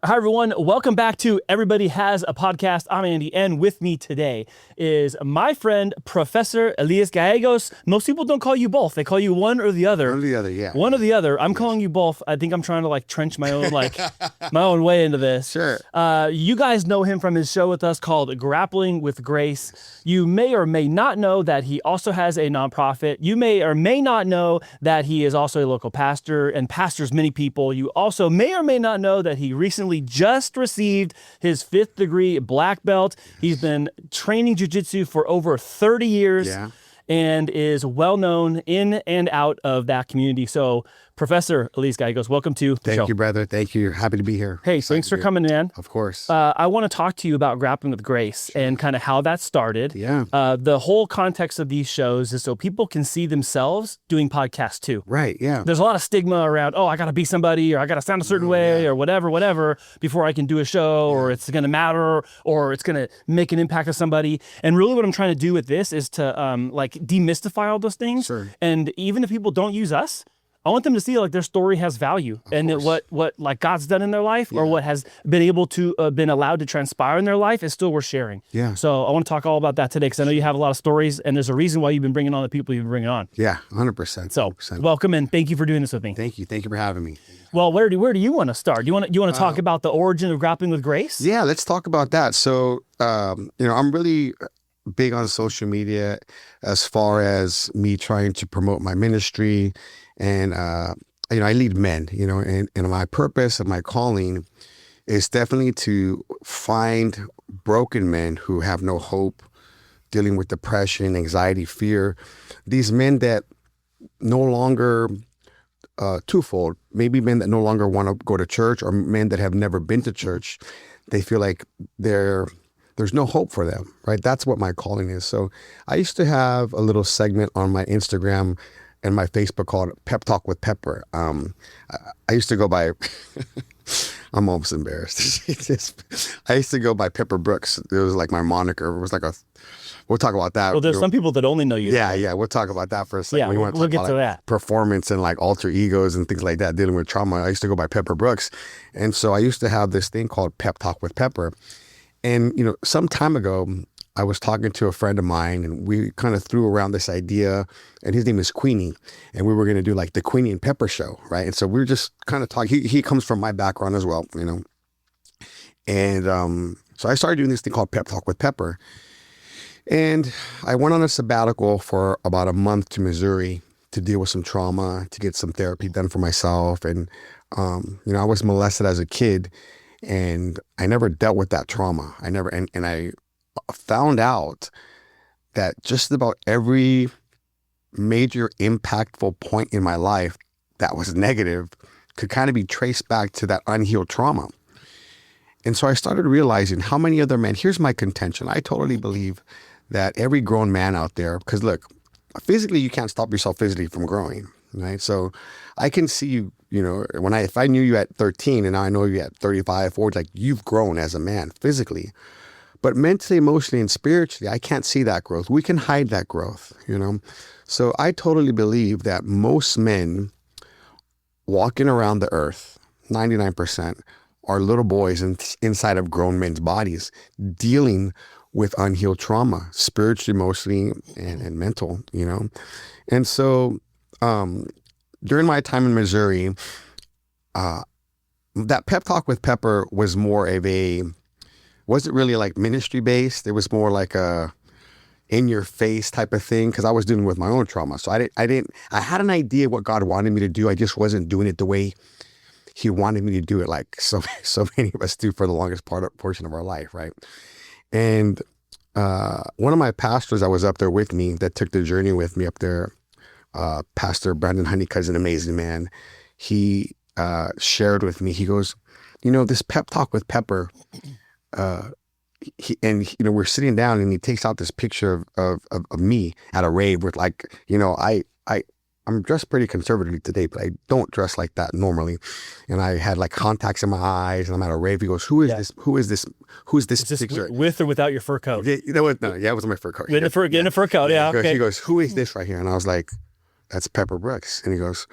Hi, everyone. Welcome back to Everybody Has a Podcast. I'm Andy, and with me today is my friend, Professor Elias Gallegos. Most people don't call you both. They call you one or the other. One or the other, yeah. One or the other. I'm calling you both. I think I'm trying to trench my own my own way into this. Sure. You guys know him from his show with us called Grappling with Grace. You may or may not know that he also has a nonprofit. You may or may not know that he is also a local pastor and pastors many people. You also may or may not know that he recently just received his 5th degree black belt. He's been training jiu-jitsu for over 30 years and is well known in and out of that community. So Professor Elias Gallegos, welcome to the show. Thank you, brother. Thank you. Happy to be here. Hey, thanks for coming in. Of course. I want to talk to you about Grappling with Grace and kind of how that started. Yeah. The whole context of these shows is so people can see themselves doing podcasts too. Right, yeah. There's a lot of stigma around, I got to be somebody, or I got to sound a certain way, or whatever, before I can do a show, or it's going to matter, or it's going to make an impact on somebody. And really what I'm trying to do with this is to demystify all those things. Sure. And even if people don't use us, I want them to see their story has value, and that what God's done in their life, or what has been able to been allowed to transpire in their life is still worth sharing. Yeah. So I want to talk all about that today, because I know you have a lot of stories, and there's a reason why you've been bringing on the people you've been bringing on. Yeah, 100%. So 100%. welcome, and thank you for doing this with me. Thank you. Thank you for having me. Well, where do you want to start? Do you want to talk about the origin of Grappling with Grace? Yeah, let's talk about that. So, I'm really big on social media as far as me trying to promote my ministry, and I lead men, and my purpose and my calling is definitely to find broken men who have no hope, dealing with depression, anxiety, fear. These men that no longer, twofold, maybe men that no longer want to go to church, or men that have never been to church. They feel like there's no hope for them, right? That's what my calling is. So I used to have a little segment on my Instagram and my Facebook called Pep Talk with Pepper. I used to go by, I'm almost embarrassed. I used to go by Pepper Brooks. It was like my moniker. It was we'll talk about that. Well, there's some people that only know you. Yeah. We'll talk about that for a second. Yeah, we'll get to that. Performance and alter egos and things like that, dealing with trauma. I used to go by Pepper Brooks. And so I used to have this thing called Pep Talk with Pepper. And, some time ago, I was talking to a friend of mine, and we kind of threw around this idea, and his name is Queenie, and we were going to do the Queenie and Pepper show, right? And so we were just kind of talking. He comes from my background as well, And so I started doing this thing called Pep Talk with Pepper. And I went on a sabbatical for about a month to Missouri to deal with some trauma, to get some therapy done for myself. And, I was molested as a kid, and I never dealt with that trauma. And I found out that just about every major impactful point in my life that was negative could kind of be traced back to that unhealed trauma. And so I started realizing how many other men, here's my contention. I totally believe that every grown man out there, because look, physically, you can't stop yourself physically from growing, right? So I can see you, if I knew you at 13 and now I know you at 35, 40, you've grown as a man physically. But mentally, emotionally, and spiritually, I can't see that growth. We can hide that growth, So I totally believe that most men walking around the earth, 99%, are little boys inside of grown men's bodies dealing with unhealed trauma, spiritually, emotionally, and mental, And so during my time in Missouri, that Pep Talk with Pepper was more of wasn't really ministry based. It was more like a in your face type of thing, because I was dealing with my own trauma. So I had an idea what God wanted me to do. I just wasn't doing it the way He wanted me to do it, like so many of us do for the longest portion of our life, right? And one of my pastors that was up there with me, that took the journey with me up there, Pastor Brandon Honeycutt's an amazing man. He shared with me, he goes, this Pep Talk with Pepper, we're sitting down, and he takes out this picture of me at a rave with I'm dressed pretty conservatively today, but I don't dress like that normally. And I had contacts in my eyes, and I'm at a rave. He goes, "Who is this? Who is this? Who's this picture?" With or without your fur coat? No, it was my fur coat. In a fur coat, yeah. He goes, "Who is this right here?" And I was like, "That's Pepper Brooks." And he goes,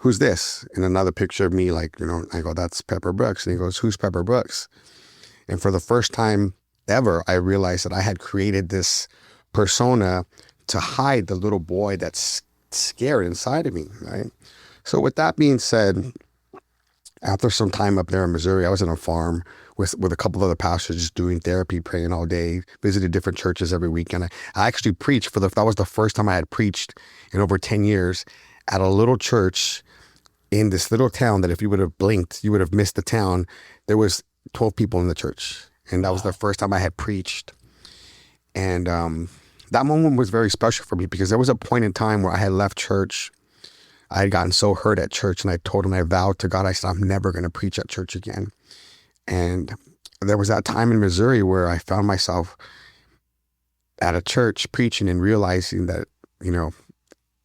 who's this? And another picture of me, like, I go, that's Pepper Brooks. And he goes, who's Pepper Brooks? And for the first time ever, I realized that I had created this persona to hide the little boy that's scared inside of me, right? So with that being said, after some time up there in Missouri, I was on a farm with a couple of other pastors, just doing therapy, praying all day, visited different churches every weekend. I actually preached that was the first time I had preached in over 10 years at a little church in this little town that if you would have blinked, you would have missed the town. There was 12 people in the church. And that was the first time I had preached. And that moment was very special for me because there was a point in time where I had left church. I had gotten so hurt at church, and I told him, I vowed to God, I said, I'm never going to preach at church again. And there was that time in Missouri where I found myself at a church preaching and realizing that,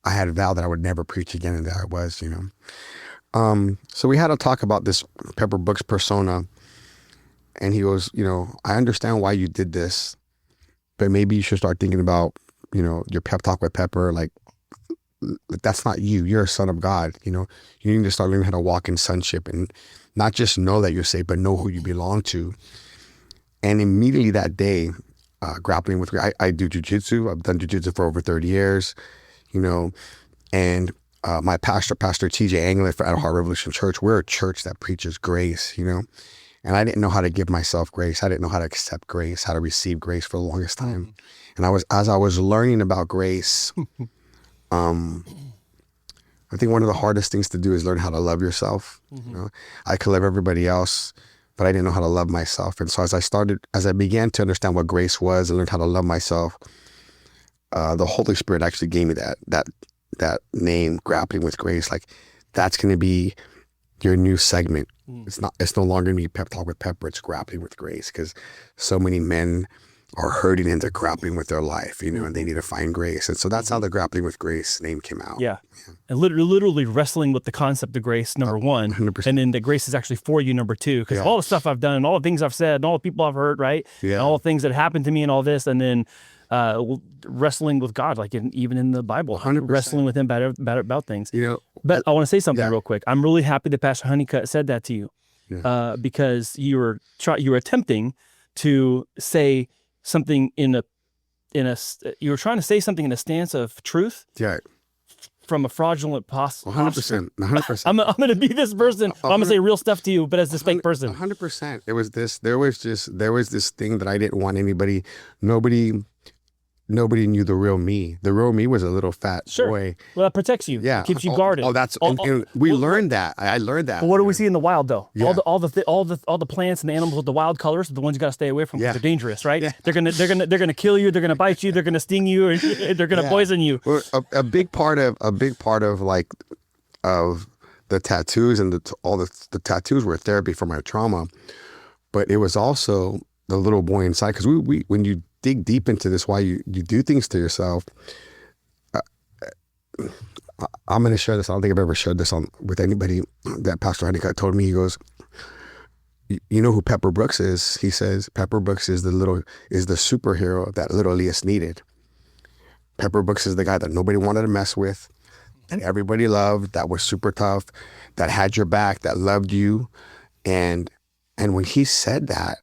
I had vowed that I would never preach again, and there I was, So we had a talk about this Pepper Brooks persona, and he goes, I understand why you did this, but maybe you should start thinking about, your pep talk with Pepper, like, that's not you. You're a son of God. You need to start learning how to walk in sonship and not just know that you're saved, but know who you belong to. And immediately that day, grappling with, I do Jiu-Jitsu. I've done Jiu-Jitsu for over 30 years, and my pastor, Pastor TJ Anglin at Heart Revolution Church, we're a church that preaches grace, and I didn't know how to give myself grace. I didn't know how to accept grace, how to receive grace for the longest time. And as I was learning about grace, I think one of the hardest things to do is learn how to love yourself. I could love everybody else, but I didn't know how to love myself. And so as I began to understand what grace was and learned how to love myself, the Holy Spirit actually gave me that name, Grappling with Grace. Like, that's going to be your new segment. It's no longer going to be Pep Talk with Pepper. It's Grappling with Grace, because so many men are hurting and they're grappling with their life, and they need to find grace. And so that's how the Grappling with Grace name came out. Yeah. And literally wrestling with the concept of grace, number one. 100%. And then that grace is actually for you, number two. Because all the stuff I've done and all the things I've said and all the people I've hurt, right? Yeah. And all the things that happened to me and all this. And then wrestling with God, like even in the Bible, 100%. Wrestling with him about things. But I want to say something real quick. I'm really happy that Pastor Honeycutt said that to you, because you were attempting to say something you were trying to say something in a stance of truth. Yeah. From a fraudulent posture. 100%. I'm going to be this person. I'm going to say real stuff to you, but as this fake person. 100%. There was this thing that I didn't want nobody knew the real me. The real me was a little fat boy. Well, that protects you. Yeah. It keeps you guarded. And we learned that. I learned that. But what do we see in the wild though? Yeah. All the plants and the animals with the wild colors are the ones you got to stay away from. Yeah. They're dangerous, right? Yeah. They're gonna kill you. They're gonna bite you. They're gonna sting you. And they're gonna poison you. Well, a big part of like of the tattoos and the tattoos were therapy for my trauma, but it was also the little boy inside, because we when you dig deep into this, why you do things to yourself. I'm going to share this. I don't think I've ever shared this with anybody. That Pastor Honeycutt told me, he goes, you know who Pepper Brooks is? He says, Pepper Brooks is the superhero that little Elias needed. Pepper Brooks is the guy that nobody wanted to mess with, that everybody loved, that was super tough, that had your back, that loved you. And when he said that,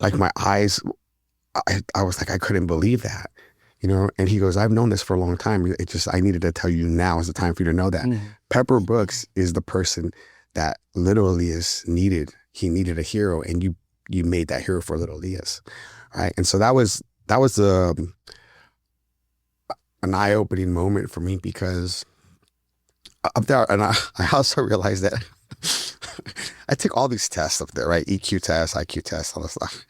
like my eyes, I was like, I couldn't believe that, and he goes, I've known this for a long time. I needed to tell you, now is the time for you to know that. Pepper Brooks is the person that little Elias needed. He needed a hero, and you made that hero for little Elias. Right. And so that was an eye-opening moment for me, because up there, and I also realized that I took all these tests up there, right? EQ tests, IQ tests, all this stuff.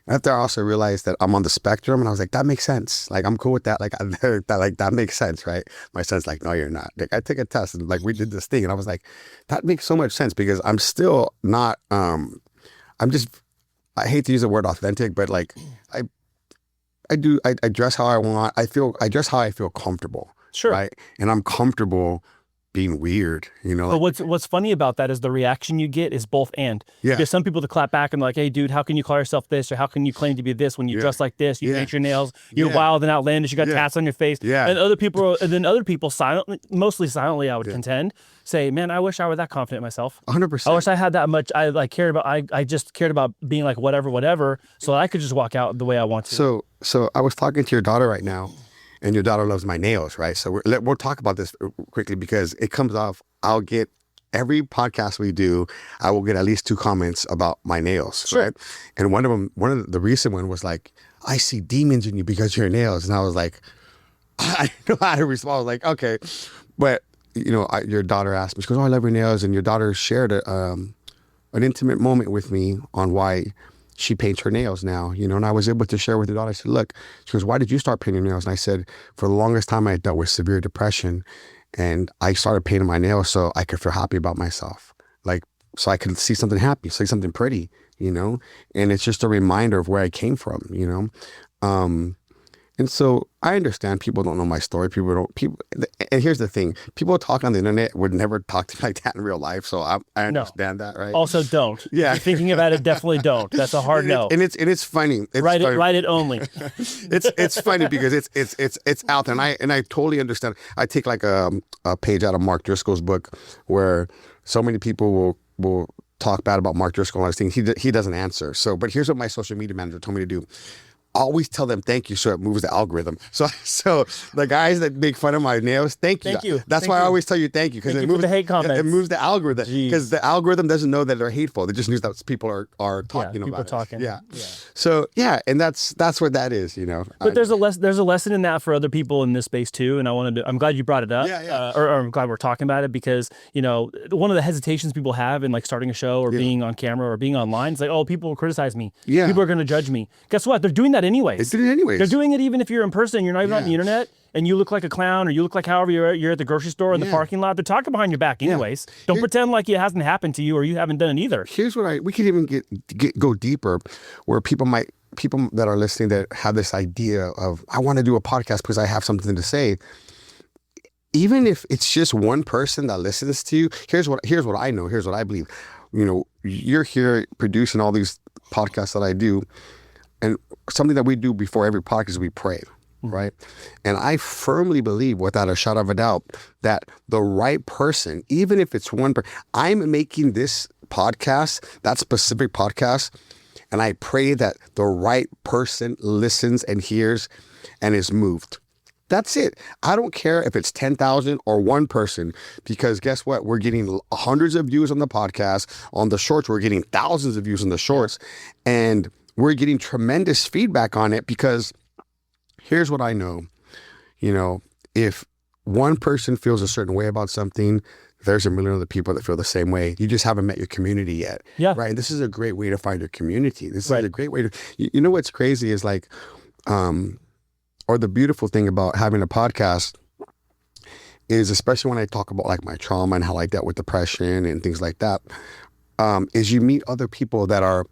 After I also realized that I'm on the spectrum, and I was like, that makes sense. Like, I'm cool with that. Like, that makes sense, right? My son's like, no, you're not. Like, I took a test, and like, we did this thing, and I was like, that makes so much sense, because I'm still not, I hate to use the word authentic, but like, I dress how I want. I dress how I feel comfortable. Sure. Right. And I'm comfortable being weird, you know. But what's funny about that is the reaction you get is both and. Yeah. Because some people to clap back and like, hey, dude, how can you call yourself this? Or how can you claim to be this when you dress like this? You paint your nails. You're wild and outlandish. You got tats on your face. Yeah. And other people silently, mostly silently, I would contend, say, man, I wish I were that confident in myself. 100%. I wish I had that much. I just cared about being like whatever, so I could just walk out the way I want to. So I was talking to your daughter right now, and your daughter loves my nails, right? So we'll talk about this quickly because it comes off. I'll get every podcast we do, I will get at least 2 comments about my nails, Sure. right? And one of the recent one was like, I see demons in you because of your nails. And I was like, I didn't know how to respond. I was like, okay. But, you know, your daughter asked me, she goes, oh, I love your nails. And your daughter shared an intimate moment with me on why she paints her nails now, you know, and I was able to share with the daughter. I said, look, she goes, why did you start painting nails? And I said, for the longest time, I dealt with severe depression, and I started painting my nails so I could feel happy about myself. Like, so I could see something happy, see something pretty, you know, and it's just a reminder of where I came from, you know? And so I understand people don't know my story. And here's the thing. People talk on the internet would never talk to me like that in real life. So I understand that, right? Also don't. Yeah. If you're thinking about it, definitely don't. That's a hard no. And it's funny. Write it only. It's funny because it's out there, and I totally understand. I take like a page out of Mark Driscoll's book where so many people will talk bad about Mark Driscoll and all these things. He doesn't answer. So, but here's what my social media manager told me to do. Always tell them thank you so it moves the algorithm. So the guys that make fun of my nails, thank you. Thank you. That's why I always tell you thank you, because it moves the hate comments. It moves the algorithm, because the algorithm doesn't know that they're hateful. They just knows that people are talking about it. Yeah. So and that's what that is, you know. But there's a lesson in that for other people in this space too, and I'm glad you brought it up. Or I'm glad we're talking about it, because you know one of the hesitations people have in like starting a show or being on camera or being online is like, oh, people will criticize me. Yeah. People are going to judge me. Guess what? They're doing that anyways. They do it anyways. They're doing it even if you're in person. You're not even on the internet, and you look like a clown, or you look like however you're at the grocery store or in the parking lot. They're talking behind your back anyways. Don't pretend like it hasn't happened to you or you haven't done it either. Here's what we could even go deeper, where people that are listening that have this idea of, I want to do a podcast because I have something to say. Even if it's just one person that listens to you, here's what I know. Here's what I believe. You know, you're here producing all these podcasts that I do. And something that we do before every podcast is we pray, right? And I firmly believe, without a shadow of a doubt, that the right person, even if it's one person, I'm making this podcast, that specific podcast, and I pray that the right person listens and hears and is moved. That's it. I don't care if it's 10,000 or one person, because guess what? We're getting hundreds of views on the podcast. On the shorts, we're getting thousands of views on the shorts. And we're getting tremendous feedback on it, because here's what I know. You know, if one person feels a certain way about something, there's a million other people that feel the same way. You just haven't met your community yet. Yeah. Right. And this is a great way to find your community. This is a great way to, you know, what's crazy is like, or the beautiful thing about having a podcast is, especially when I talk about like my trauma and how I dealt with depression and things like that, is you meet other people that are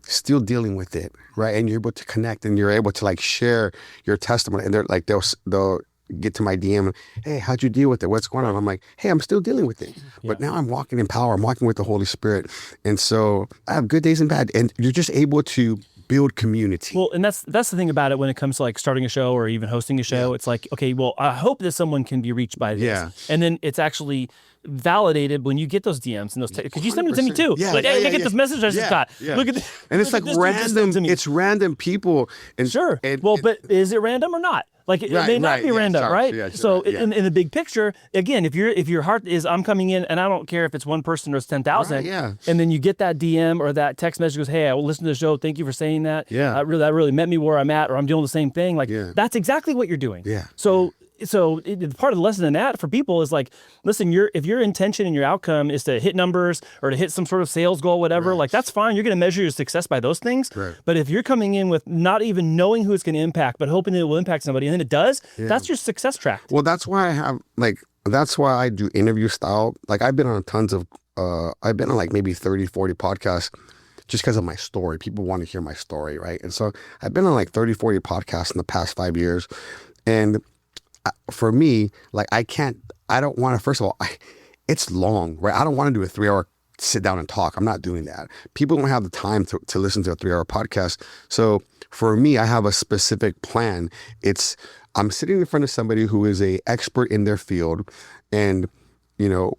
still dealing with it, right? And you're able to connect, and you're able to like share your testimony, and they're like, they'll get to my DM, hey, how'd you deal with it? What's going on? I'm like, hey, I'm still dealing with it, but now I'm walking in power. I'm walking with the Holy Spirit. And so I have good days and bad, and you're just able to build community. Well, and that's the thing about it when it comes to like starting a show or even hosting a show. It's like, okay, well, I hope that someone can be reached by this. Yeah. And then it's actually validated when you get those DMs and those, because you send them to me too. Like, hey, look at this message I just got. Look at this. And it's like random, it's random people. And sure. But is it random or not? Like it may not be random, right? Yeah, so in the big picture, again, if your heart is, I'm coming in and I don't care if it's one person or it's 10,000, and then you get that DM or that text message goes, hey, I will listen to the show. Thank you for saying that. Yeah, that really met me where I'm at, or I'm doing the same thing. Like that's exactly what you're doing. Yeah. So part of the lesson in that for people is like, listen, if your intention and your outcome is to hit numbers or to hit some sort of sales goal, whatever, like that's fine. You're going to measure your success by those things. Right. But if you're coming in with not even knowing who it's going to impact, but hoping that it will impact somebody, and then it does, that's your success track. Well, that's why I do interview style. Like I've been on like maybe 30, 40 podcasts just because of my story. People want to hear my story, right? And so I've been on like 30, 40 podcasts in the past 5 years. And for me, like I don't want to, first of all, it's long, right? I don't want to do a 3-hour sit down and talk. I'm not doing that. People don't have the time to listen to a 3-hour podcast. So for me, I have a specific plan. I'm sitting in front of somebody who is a expert in their field, and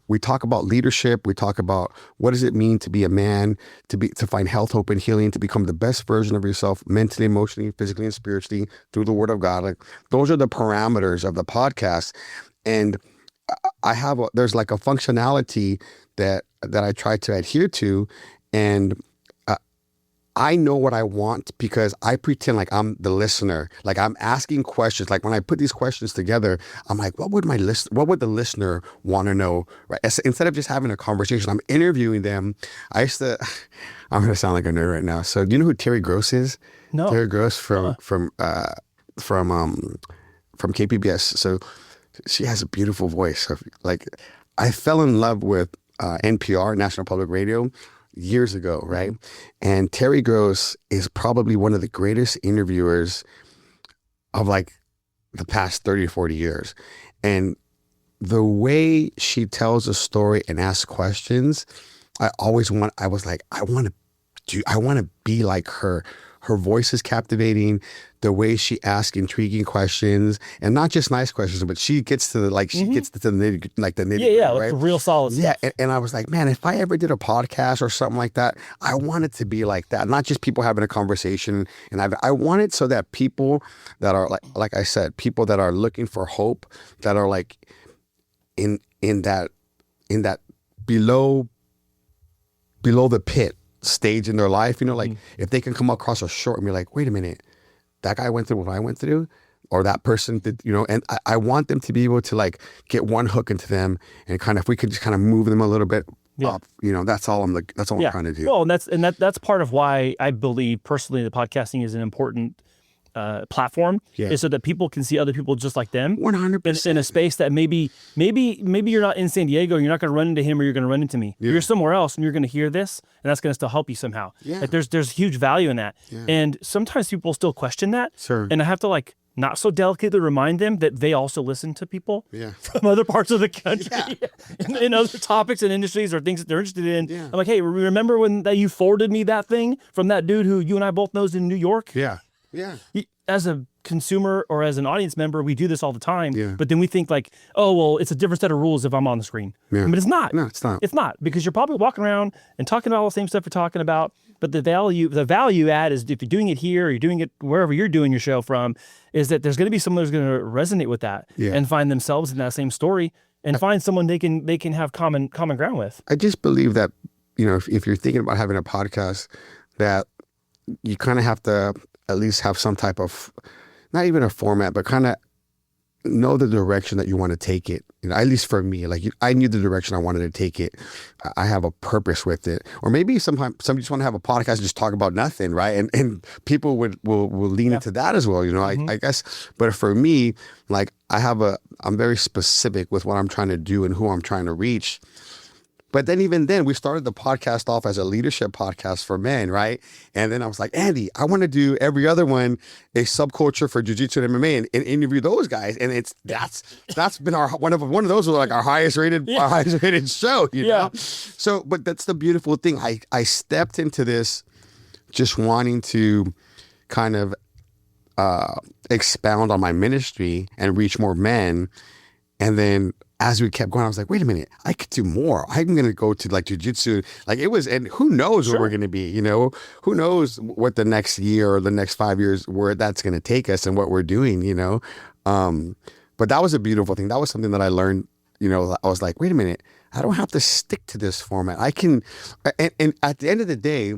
we talk about leadership. We talk about what does it mean to be a man, to find health, hope, and healing, to become the best version of yourself, mentally, emotionally, physically, and spiritually through the Word of God. Like, those are the parameters of the podcast. And there's like a functionality that I try to adhere to, and I know what I want because I pretend like I'm the listener. Like, I'm asking questions. Like, when I put these questions together, I'm like, what would the listener want to know? Right? Instead of just having a conversation, I'm interviewing them. I'm going to sound like a nerd right now. So do you know who Terry Gross is? No. Terry Gross from KPBS. So she has a beautiful voice. So, like, I fell in love with NPR, National Public Radio, years ago, right? And Terry Gross is probably one of the greatest interviewers of like the past 30 or 40 years. And the way she tells a story and asks questions, I was like, I want to be like her. Her voice is captivating. The way she asks intriguing questions, and not just nice questions, but she gets to the nitty, Yeah, right? like real solid stuff. Yeah, and I was like, man, if I ever did a podcast or something like that, I want it to be like that. Not just people having a conversation, and I want it so that people that are like I said, people that are looking for hope, that are like in that below the pit stage in their life, like if they can come across a short and be like, wait a minute, that guy went through what I went through, or that person did, and I want them to be able to like get one hook into them, and kind of, if we could just kind of move them a little bit up, that's all I'm trying to do. Well, and that's part of why I believe personally that podcasting is an important platform, is so that people can see other people just like them 100% in a space that maybe you're not in San Diego, you're not going to run into him, or you're going to run into me. You're somewhere else, and you're going to hear this, and that's going to still help you somehow. Like, there's huge value in that. And sometimes people still question that, and I have to like not so delicately remind them that they also listen to people from other parts of the country in other topics and industries or things that they're interested in. I'm like, hey, remember when you forwarded me that thing from that dude who you and I both knows in New York? As a consumer or as an audience member, we do this all the time. But then we think like, oh, well, it's a different set of rules if I'm on the screen. But it's not. No, it's not. It's not, because you're probably walking around and talking about all the same stuff you're talking about. But the value add is, if you're doing it here or you're doing it wherever you're doing your show from, is that there's going to be someone who's going to resonate with that and find themselves in that same story and find someone they can have common ground with. I just believe that, if you're thinking about having a podcast, that you kind of have to at least have some type of, not even a format, but kind of know the direction that you want to take it. At least for me, like, I knew the direction I wanted to take it. I have a purpose with it. Or maybe sometimes somebody just want to have a podcast and just talk about nothing, right? And people will lean into that as well, I guess. But for me, like, I'm very specific with what I'm trying to do and who I'm trying to reach. But then, even then, we started the podcast off as a leadership podcast for men, right? And then I was like, Andy, I want to do every other one a subculture for Jiu-Jitsu and MMA and interview those guys. And that's been one of those was like our highest rated show, know? So, but that's the beautiful thing. I stepped into this just wanting to kind of expound on my ministry and reach more men, and then, as we kept going, I was like, wait a minute, I could do more. I'm going to go to like Jiu-Jitsu. Like, it was, and who knows where we're going to be, who knows what the next year or the next 5 years, where that's going to take us and what we're doing, But that was a beautiful thing. That was something that I learned, I was like, wait a minute, I don't have to stick to this format. I can, and at the end of the day,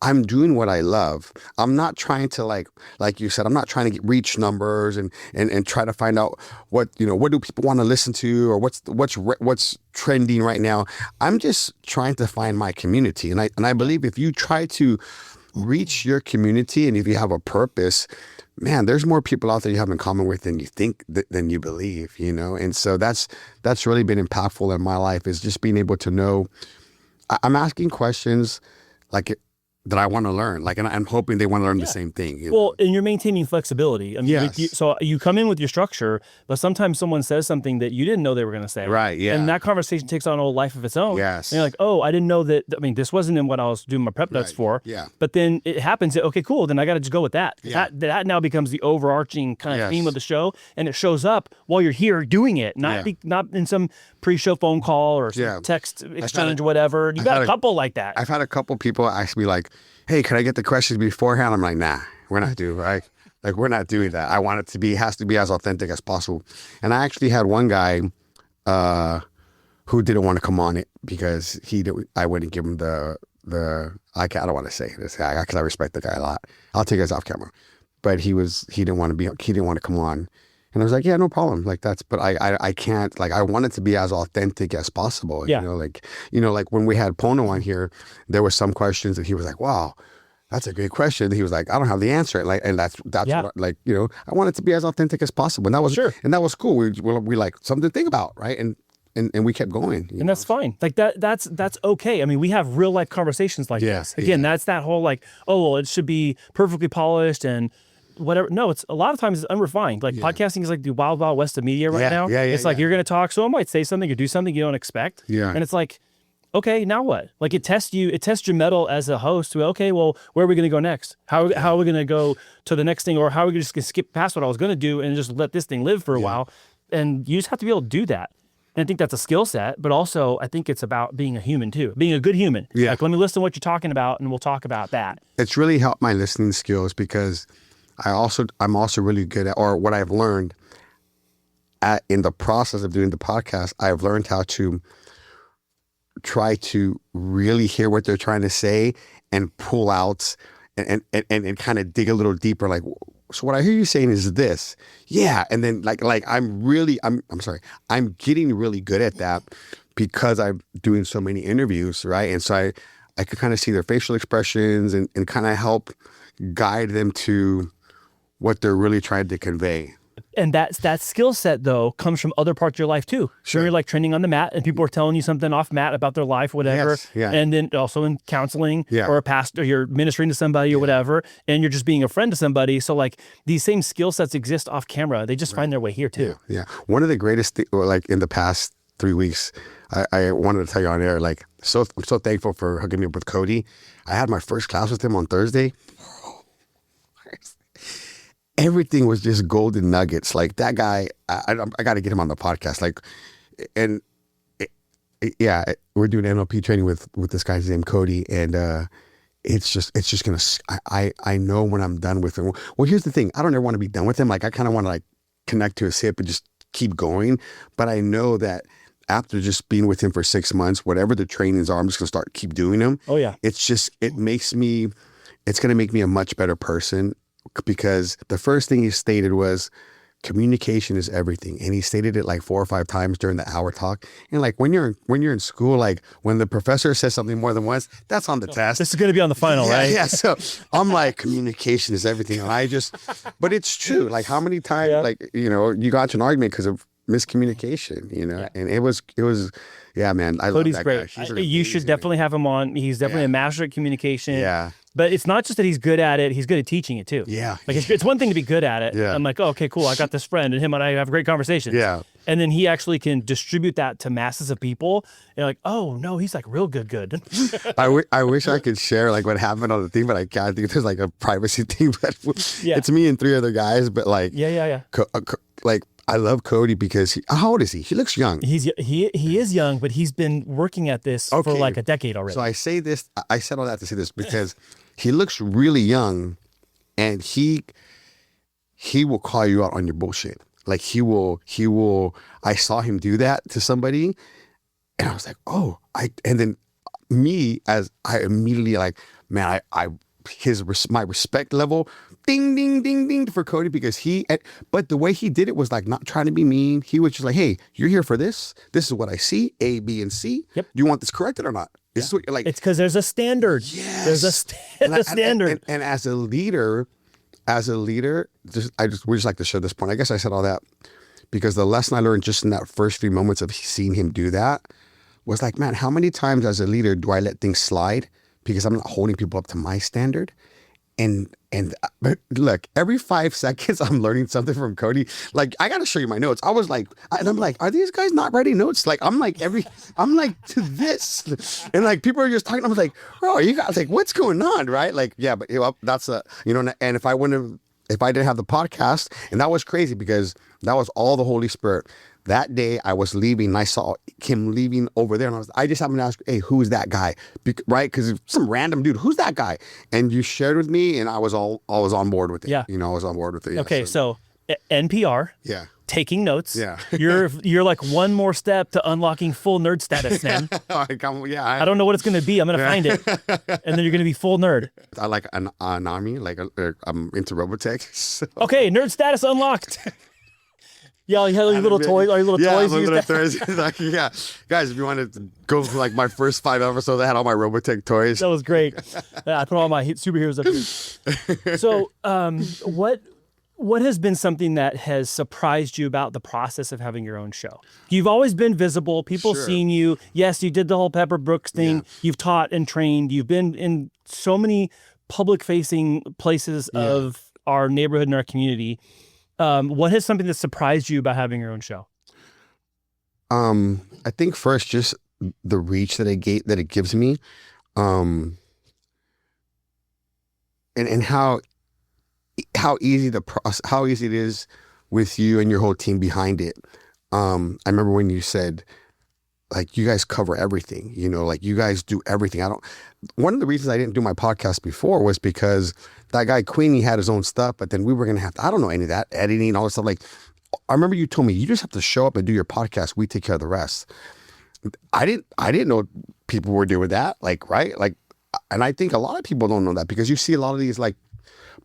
I'm doing what I love. I'm not trying to like you said, I'm not trying to reach numbers and try to find out what do people want to listen to, or what's trending right now. I'm just trying to find my community. And I believe if you try to reach your community, and if you have a purpose, man, there's more people out there you have in common with than you think, than you believe, And so that's really been impactful in my life, is just being able to know I'm asking questions like that I want to learn. Like, and I'm hoping they want to learn the same thing. You Well, know? and you're maintaining flexibility. I mean, Yes. so you come in with your structure, but sometimes someone says something that you didn't know they were going to say. Right, yeah. And that conversation takes on a whole life of its own. Yes. And you're like, oh, I didn't know that. I mean, this wasn't in what I was doing my prep notes for. Yeah. But then it happens. Okay, cool. Then I got to just go with that. Yeah. That now becomes the overarching kind of Yes. theme of the show. And it shows up while you're here doing it, not in some pre-show phone call or some text exchange or whatever. You got a couple like that. I've had a couple people ask me like, hey, can I get the questions beforehand? I'm like, nah, we're not doing right. Like, we're not doing that. I want it to be, has to be as authentic as possible. And I actually had one guy who didn't want to come on it because I wouldn't give him I don't want to say this guy because I respect the guy a lot. I'll take us off camera. But he didn't want to come on. And I was like, yeah, no problem. Like but I can't, like, I want it to be as authentic as possible. Yeah. Like when we had Pono on here, there were some questions that he was like, wow, that's a great question. And he was like, I don't have the answer. Like, and that's what, like, I want it to be as authentic as possible. And that was, and that was cool. We like something to think about. Right. And we kept going. And that's fine. Like that's okay. I mean, we have real life conversations like this. Again, that's that whole like, oh, well, it should be perfectly polished and whatever. No, it's a lot of times it's unrefined. Like podcasting is like the wild west of media right now. It's like you're going to talk. Someone might say something or do something you don't expect. Yeah. And it's like, okay, now what? Like it tests your mettle as a host. Okay, well, where are we going to go next? How are we going to go to the next thing? Or how are we just going to skip past what I was going to do and just let this thing live for a while? And you just have to be able to do that. And I think that's a skill set, but also I think it's about being a human too, being a good human. Yeah. Like, let me listen to what you're talking about and we'll talk about that. It's really helped my listening skills because I'm also really good at, or what I've learned in the process of doing the podcast, I've learned how to try to really hear what they're trying to say and pull out and kind of dig a little deeper. Like, so what I hear you saying is this. Yeah. And then like I'm getting really good at that because I'm doing so many interviews. Right. And so I could kind of see their facial expressions and kind of help guide them to what they're really trying to convey. And that skill set though comes from other parts of your life too. Sure. When you're like training on the mat and people are telling you something off mat about their life, whatever. Yes, yeah. And then also in counseling or a pastor, you're ministering to somebody or whatever, and you're just being a friend to somebody. So like these same skill sets exist off camera. They just find their way here too. Yeah. One of the greatest like in the past 3 weeks, I wanted to tell you on air, like, I'm so thankful for hooking me up with Cody. I had my first class with him on Thursday. Everything was just golden nuggets. Like that guy, I got to get him on the podcast. Like, and we're doing NLP training with this guy's named Cody, and it's just gonna. I know when I'm done with him. Well, here's the thing. I don't ever want to be done with him. Like I kind of want to like connect to his hip and just keep going. But I know that after just being with him for 6 months, whatever the trainings are, I'm just gonna keep doing them. Oh yeah. It's gonna make me a much better person. Because the first thing he stated was communication is everything, and he stated it like 4 or 5 times during the hour talk. And like when you're in school, like when the professor says something more than once, that's on the test. This is going to be on the final, right? Yeah. So I'm like, communication is everything, and but it's true. Like how many times, like you got to an argument because of miscommunication, and it was. Yeah, man. Cody's love that great. guy. You should definitely have him on. He's definitely a master at communication. Yeah. But it's not just that he's good at it, he's good at teaching it too. Yeah. Like it's one thing to be good at it. Yeah. I'm like, oh, okay, cool. I got this friend and him and I have great conversations. Yeah. And then he actually can distribute that to masses of people. And you're like, oh no, he's like real good. I wish I could share like what happened on the thing, but I can't. I think there's like a privacy thing. But it's me and 3 other guys. But like, like I love Cody because how old is he? He looks young. He is young, but he's been working at this for like a decade already. So I said all that to say this because he looks really young, and he will call you out on your bullshit. Like he will. I saw him do that to somebody, and I was like, oh, and then me as I immediately like, man, my respect level, ding, ding, ding, ding for Cody because but the way he did it was like not trying to be mean. He was just like, hey, you're here for this. This is what I see, A, B, and C. Yep. Do you want this corrected or not? This is what you're like. It's because there's a standard. Yes. There's a standard. And as a leader, we just like to share this point. I guess I said all that because the lesson I learned just in that first few moments of seeing him do that was like, man, how many times as a leader do I let things slide because I'm not holding people up to my standard. And look, every 5 seconds I'm learning something from Cody. Like, I gotta show you my notes. I was like, and I'm like, are these guys not writing notes? Like, I'm like to this, and like people are just talking. I was like, bro, you guys like, what's going on, right? Like, yeah, but that's and if I didn't have the podcast, and that was crazy because that was all the Holy Spirit. That day I was leaving and I saw him leaving over there, and I just happened to ask, hey, who's that guy? Right? Because some random dude, who's that guy? And you shared with me, and I was on board with it. Yeah. I was on board with it. Yeah, okay. So NPR. Yeah. Taking notes. Yeah. You're like one more step to unlocking full nerd status, man. I don't know what it's going to be. I'm going to find it. And then you're going to be full nerd. I like an Anami, like I'm into Robotech. So. Okay, nerd status unlocked. Yeah, you have your little toys. Are your little toys? Like, yeah, guys, if you wanted to go for like my first 5 episodes, I had all my Robotech toys. That was great. I put all my superheroes up here. So, what has been something that has surprised you about the process of having your own show? You've always been visible. People seen you. Yes, you did the whole Pepper Brooks thing. Yeah. You've taught and trained. You've been in so many public-facing places of our neighborhood and our community. What is something that surprised you about having your own show? I think first, just the reach that it gives me, and how easy how easy it is with you and your whole team behind it. I remember when you said, like, you guys cover everything, like you guys do everything. One of the reasons I didn't do my podcast before was because that guy Queenie had his own stuff, but then we were going to have to, I don't know any of that, editing, all this stuff. Like, I remember you told me, you just have to show up and do your podcast. We take care of the rest. I didn't know people were doing that. Like, right. Like, and I think a lot of people don't know that because you see a lot of these like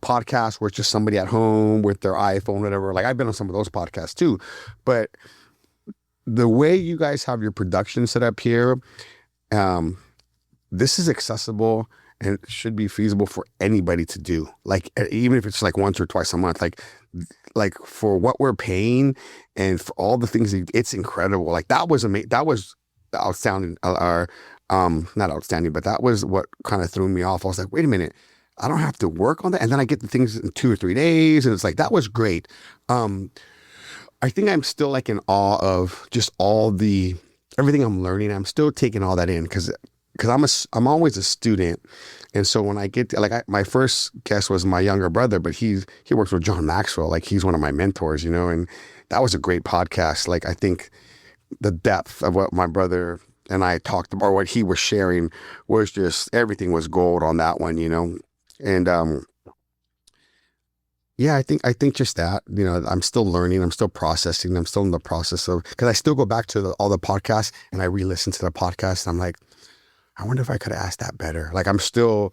podcasts where it's just somebody at home with their iPhone, whatever. Like, I've been on some of those podcasts too, but the way you guys have your production set up here, this is accessible and it should be feasible for anybody to do. Like, even if it's like once or twice a month, like for what we're paying and for all the things, it's incredible. Like, that was amazing. That was outstanding, or not outstanding, but that was what kind of threw me off. I was like, wait a minute, I don't have to work on that. And then I get the things in 2 or 3 days. And it's like, that was great. I think I'm still like in awe of just everything I'm learning. I'm still taking all that in because I'm always a student. And so when I get to, my first guest was my younger brother, but he works with John Maxwell. Like, he's one of my mentors, and that was a great podcast. Like, I think the depth of what my brother and I talked about, or what he was sharing, was just, everything was gold on that one, and, yeah, I think just that, I'm still learning, I'm still processing, I'm still in the process of, because I still go back to all the podcasts and I re-listen to the podcast. And I'm like, I wonder if I could have asked that better. Like, I'm still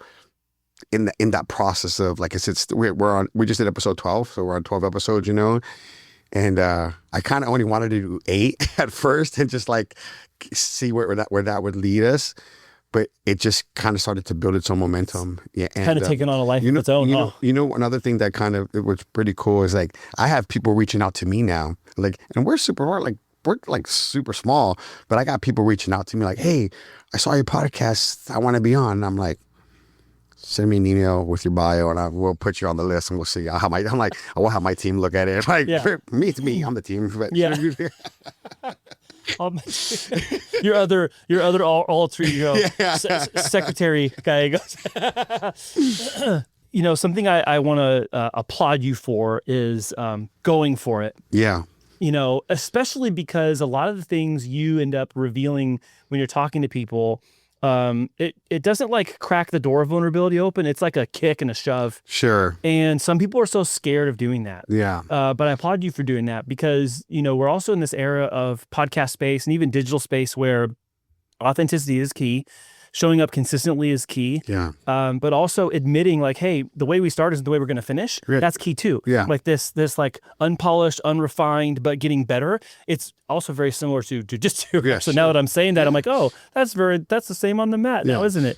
in that process of, like I said, we just did episode 12, so we're on 12 episodes, and I kind of only wanted to do 8 at first and just like see where that would lead us. But it just kind of started to build its own momentum. Yeah, and kind of taking on a life of its own. Another thing that kind of was pretty cool is, like, I have people reaching out to me now, like, and we're super small, but I got people reaching out to me like, hey, I saw your podcast, I want to be on. And I'm like, send me an email with your bio and we'll put you on the list and we'll see how I will have my team look at it. Like, it's me, I'm the team. But yeah. Your other alter ego, Secretary Gallegos. Something I want to applaud you for is going for it. Yeah. Especially because a lot of the things you end up revealing when you're talking to people, it doesn't like crack the door of vulnerability open. It's like a kick and a shove. Sure. And some people are so scared of doing that. Yeah. But I applaud you for doing that because, we're also in this era of podcast space and even digital space where authenticity is key. Showing up consistently is key. Yeah. But also admitting, like, hey, the way we start isn't the way we're going to finish. Right. That's key too. Yeah. Like this like unpolished, unrefined, but getting better. It's also very similar to Jiu-Jitsu. Yeah, so now that I'm saying that, I'm like, oh, that's the same on the mat now, isn't it?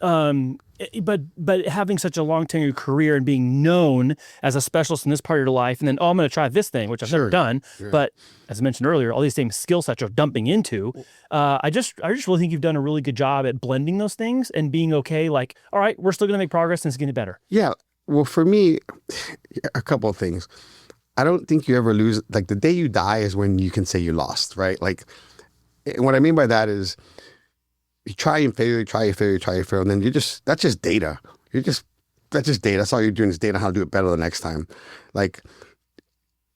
But having such a long tenured career and being known as a specialist in this part of your life, and then, oh, I'm going to try this thing, which I've never done. Sure. But as I mentioned earlier, all these same skill sets you're dumping into. I just really think you've done a really good job at blending those things and being okay. Like, all right, we're still going to make progress and it's getting better. Yeah. Well, for me, a couple of things. I don't think you ever lose. Like the day you die is when you can say you lost, right? Like what I mean by that is you try and fail, you try and fail, you try and fail, and then that's just data. That's just data. That's all you're doing is data how to do it better the next time. Like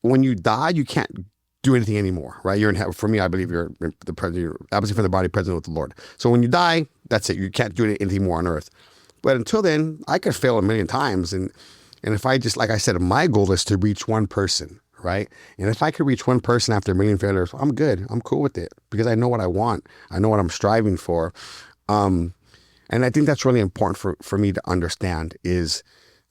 when you die, you can't do anything anymore, right? You're in heaven. For me, I believe you're the president, you're absent from the body, present with the Lord. So when you die, that's it. You can't do anything more on earth. But until then, I could fail a million times. And if I just, like I said, my goal is to reach one person, right? And if I could reach one person after a million failures, I'm good. I'm cool with it because I know what I want. I know what I'm striving for. And I think that's really important for me to understand is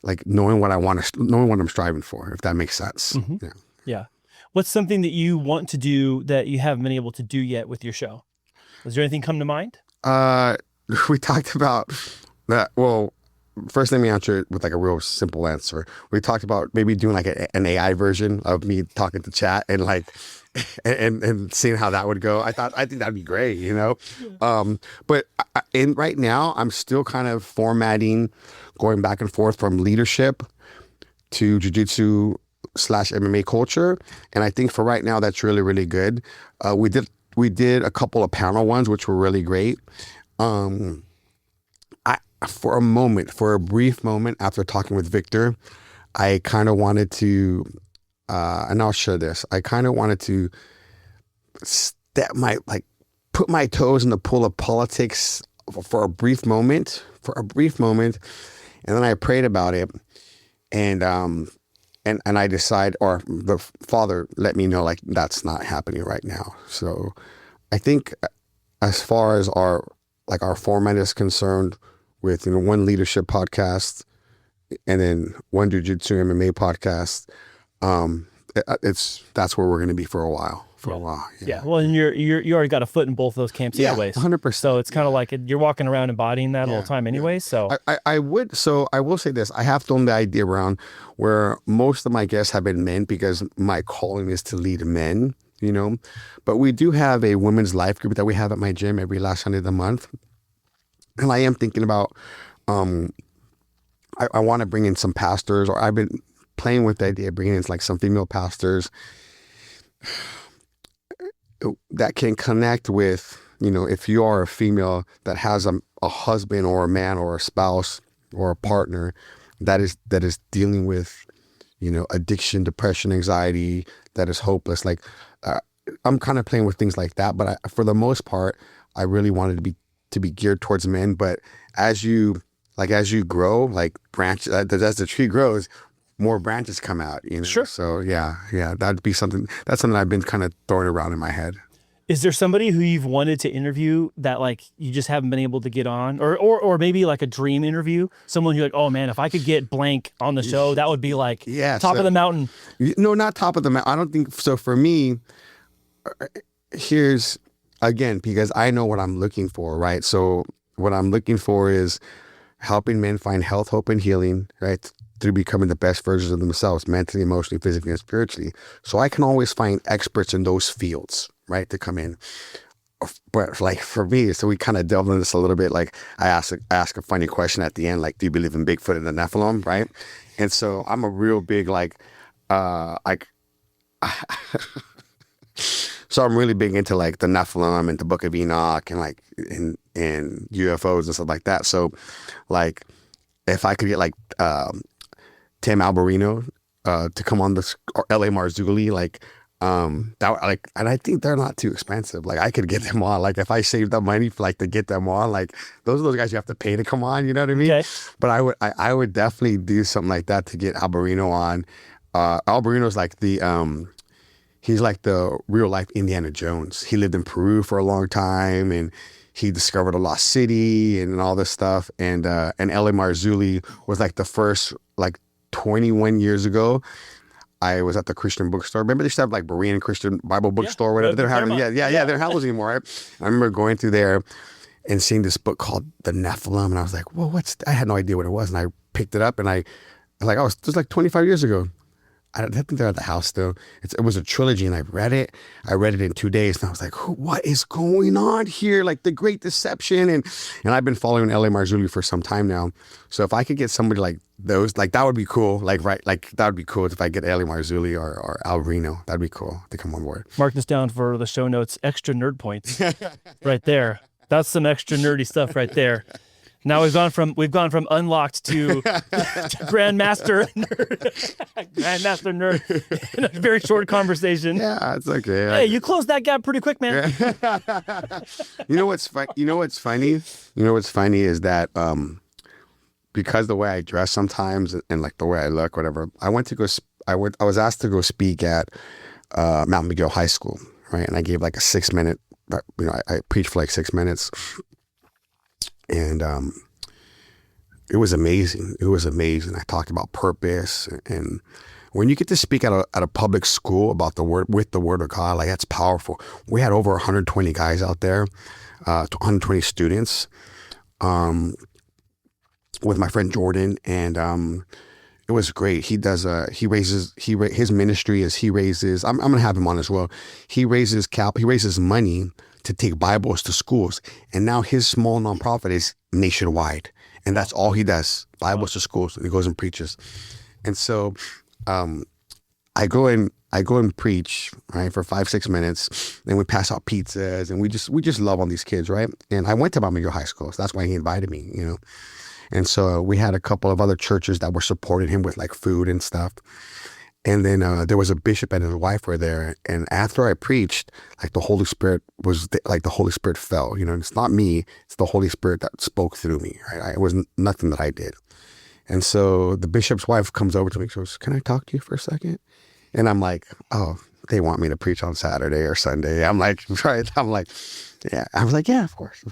like knowing what I want to, knowing what I'm striving for, if that makes sense. Mm-hmm. Yeah. What's something that you want to do that you haven't been able to do yet with your show? Is there anything come to mind? We talked about that. Well, first, let me answer it with like a real simple answer. We talked about maybe doing like an AI version of me talking to chat and like, and seeing how that would go. I think that'd be great, you know? But right now I'm still kind of formatting, going back and forth from leadership to Jiu-Jitsu / MMA culture. And I think for right now, that's really, really good. We did a couple of panel ones, which were really great. For a brief moment after talking with Victor, I kind of wanted to, and I'll share this. I kind of wanted to put my toes in the pool of politics for a brief moment, and then I prayed about it, and I decide, or the Father let me know, like that's not happening right now. So I think as far as our format is concerned, with one leadership podcast and then one Jiu-Jitsu MMA podcast, that's where we're going to be for a while. Yeah. Well, and you already got a foot in both of those camps anyways. 100%. So it's kind of like you're walking around embodying that all the time anyway. So I will say this. I have thrown the idea around where most of my guests have been men because my calling is to lead men, you know, but we do have a women's life group that we have at my gym every last Sunday of the month. And I am thinking about, I want to bring in some pastors, or I've been playing with the idea of bringing in like some female pastors that can connect with, you know, if you are a female that has a husband or a man or a spouse or a partner that is dealing with, you know, addiction, depression, anxiety, that is hopeless. Like, I'm kind of playing with things like that, but for the most part, I really wanted to be geared towards men. But as you grow, like as the tree grows, more branches come out, you know? Sure. So yeah, that'd be something I've been kind of throwing around in my head. Is there somebody who you've wanted to interview that like you just haven't been able to get on, or maybe like a dream interview, someone you're like, oh man, if I could get blank on the show, that would be like top of the mountain? No, not top of the mountain. I don't think so. For me, here's, again, because I know what I'm looking for, right? So what I'm looking for is helping men find health, hope, and healing, right? Through becoming the best versions of themselves, mentally, emotionally, physically, and spiritually. So I can always find experts in those fields, right, to come in. But like for me, so we kind of delved into this a little bit. Like I ask a funny question at the end, like, do you believe in Bigfoot and the Nephilim, right? And so I'm a real big so I'm really big into like the Nephilim and the Book of Enoch and like in UFOs and stuff like that. So like if I could get like Tim Alberino to come on this, or L.A. Marzulli, like that, like, and I think they're not too expensive. Like I could get them on. Like if I saved up money for like to get them on, like those are those guys you have to pay to come on. You know what I mean? Okay. But I would definitely do something like that to get Alberino on. Alberino's like he's like the real life Indiana Jones. He lived in Peru for a long time and he discovered a lost city and all this stuff. And L.A. Marzulli was like the first, like 21 years ago, I was at the Christian bookstore. Remember they used to have like Berean Christian Bible bookstore, whatever. They're having, they're in Hallows anymore, right? I remember going through there and seeing this book called The Nephilim, and I was like, well, I had no idea what it was, and I picked it up, and I was like, oh, it was like 25 years ago. I think they're at the house still. It was a trilogy, and I read it. I read it in 2 days, and I was like, what is going on here? Like the Great Deception, and I've been following L.A. Marzulli for some time now. So if I could get somebody like those, like that would be cool. Like that would be cool if I get L.A. Marzulli or Al Reno. That'd be cool to come on board. Mark this down for the show notes. Extra nerd points, right there. That's some extra nerdy stuff right there. Now we've gone from unlocked to grandmaster nerd, grandmaster nerd in a very short conversation. Yeah, it's okay. Hey, you closed that gap pretty quick, man. You know what's funny? You know what's funny is that because the way I dress sometimes and like the way I look, whatever. I was asked to go speak at Mount Miguel High School, right? And I gave like a 6-minute. I preached for like 6 minutes. And it was amazing. It was amazing. I talked about purpose, and when you get to speak at a public school about the word of God, like that's powerful. We had over 120 guys out there, 120 students, with my friend Jordan, and it was great. His ministry is he raises. I'm gonna have him on as well. He raises money to take Bibles to schools. And now his small nonprofit is nationwide. And that's all he does, Bibles to schools. He goes and preaches. And so I go and preach, right, for 5-6 minutes. Then we pass out pizzas, and we just love on these kids, right? And I went to Mount Miguel High School, so that's why he invited me, you know. And so we had a couple of other churches that were supporting him with like food and stuff. And then there was a bishop and his wife were there. And after I preached, like the Holy Spirit fell. You know, it's not me, it's the Holy Spirit that spoke through me, right? It was nothing that I did. And so the bishop's wife comes over to me and goes, can I talk to you for a second? And I'm like, oh, they want me to preach on Saturday or Sunday. I'm like, right. Yeah. I was like, yeah, of course.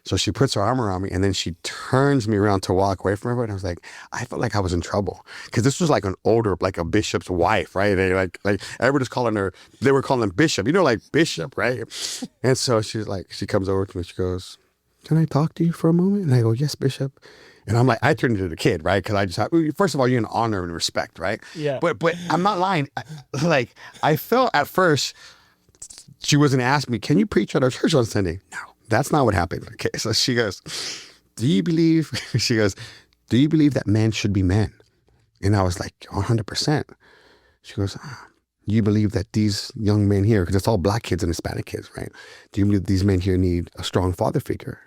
So she puts her arm around me, and then she turns me around to walk away from her. And I was like, I felt like I was in trouble, because this was like an older, like a bishop's wife, right? They like everybody's calling her. They were calling him bishop, you know, like bishop, right? And so she's like, she comes over to me. She goes, "Can I talk to you for a moment?" And I go, "Yes, bishop." And I'm like, I turned into the kid, right? Because I just have, first of all, you're in honor and respect, right? Yeah. But I'm not lying. I felt at first she was going to ask me, "Can you preach at our church on Sunday?" No. That's not what happened. Okay, so she goes, do you believe that men should be men? And I was like, 100%. She goes, do you believe that these young men here, because it's all black kids and Hispanic kids, right? Do you believe these men here need a strong father figure?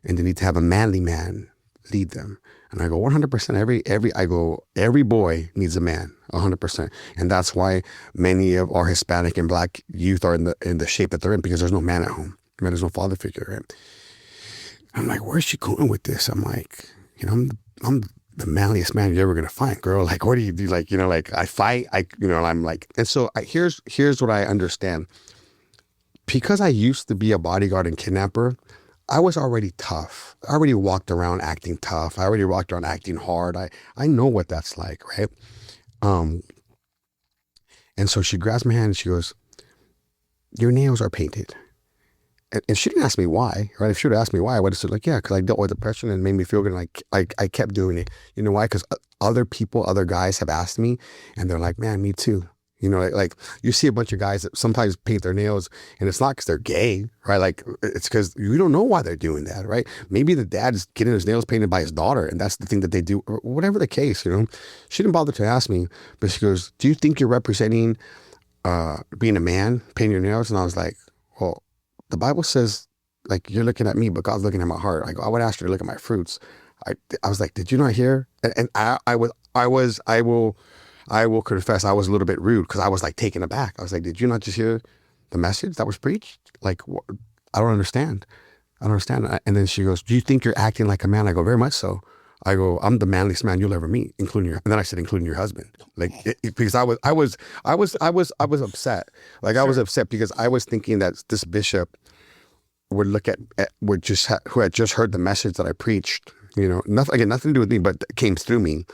And they need to have a manly man lead them? And I go, 100%. Every boy needs a man, 100%. And that's why many of our Hispanic and black youth are in the shape that they're in, because there's no man at home. There's no father figure, right? I'm like, where's she going with this? I'm like, you know, I'm the manliest man you're ever gonna find, girl. Like, what do you do? Like, you know, like I fight. I'm like, and so here's what I understand. Because I used to be a bodyguard and kidnapper, I was already tough. I already walked around acting tough. I already walked around acting hard. I know what that's like, right? And so she grabs my hand and she goes, "Your nails are painted." And she didn't ask me why, right? If she would ask me why, I would have said like, yeah, because I dealt with depression and it made me feel good. And I kept doing it. You know why? Because other guys have asked me, and they're like, man, me too. You know, like you see a bunch of guys that sometimes paint their nails, and it's not because they're gay, right? Like it's because you don't know why they're doing that, right? Maybe the dad is getting his nails painted by his daughter, and that's the thing that they do, or whatever the case, you know. She didn't bother to ask me, but she goes, do you think you're representing being a man, painting your nails? And I was like, well, the Bible says, like, you're looking at me, but God's looking at my heart. I would ask you to look at my fruits. I was like, did you not hear? And I will confess, I was a little bit rude, because I was like taken aback. I was like, did you not just hear the message that was preached? Like, I don't understand. And then she goes, do you think you're acting like a man? I go, very much so. I go, I'm the manliest man you'll ever meet, including and then I said, including your husband. Like, because I was upset. Like, I was upset because I was thinking that this bishop would look at who had just heard the message that I preached, you know, nothing to do with me, but it came through me.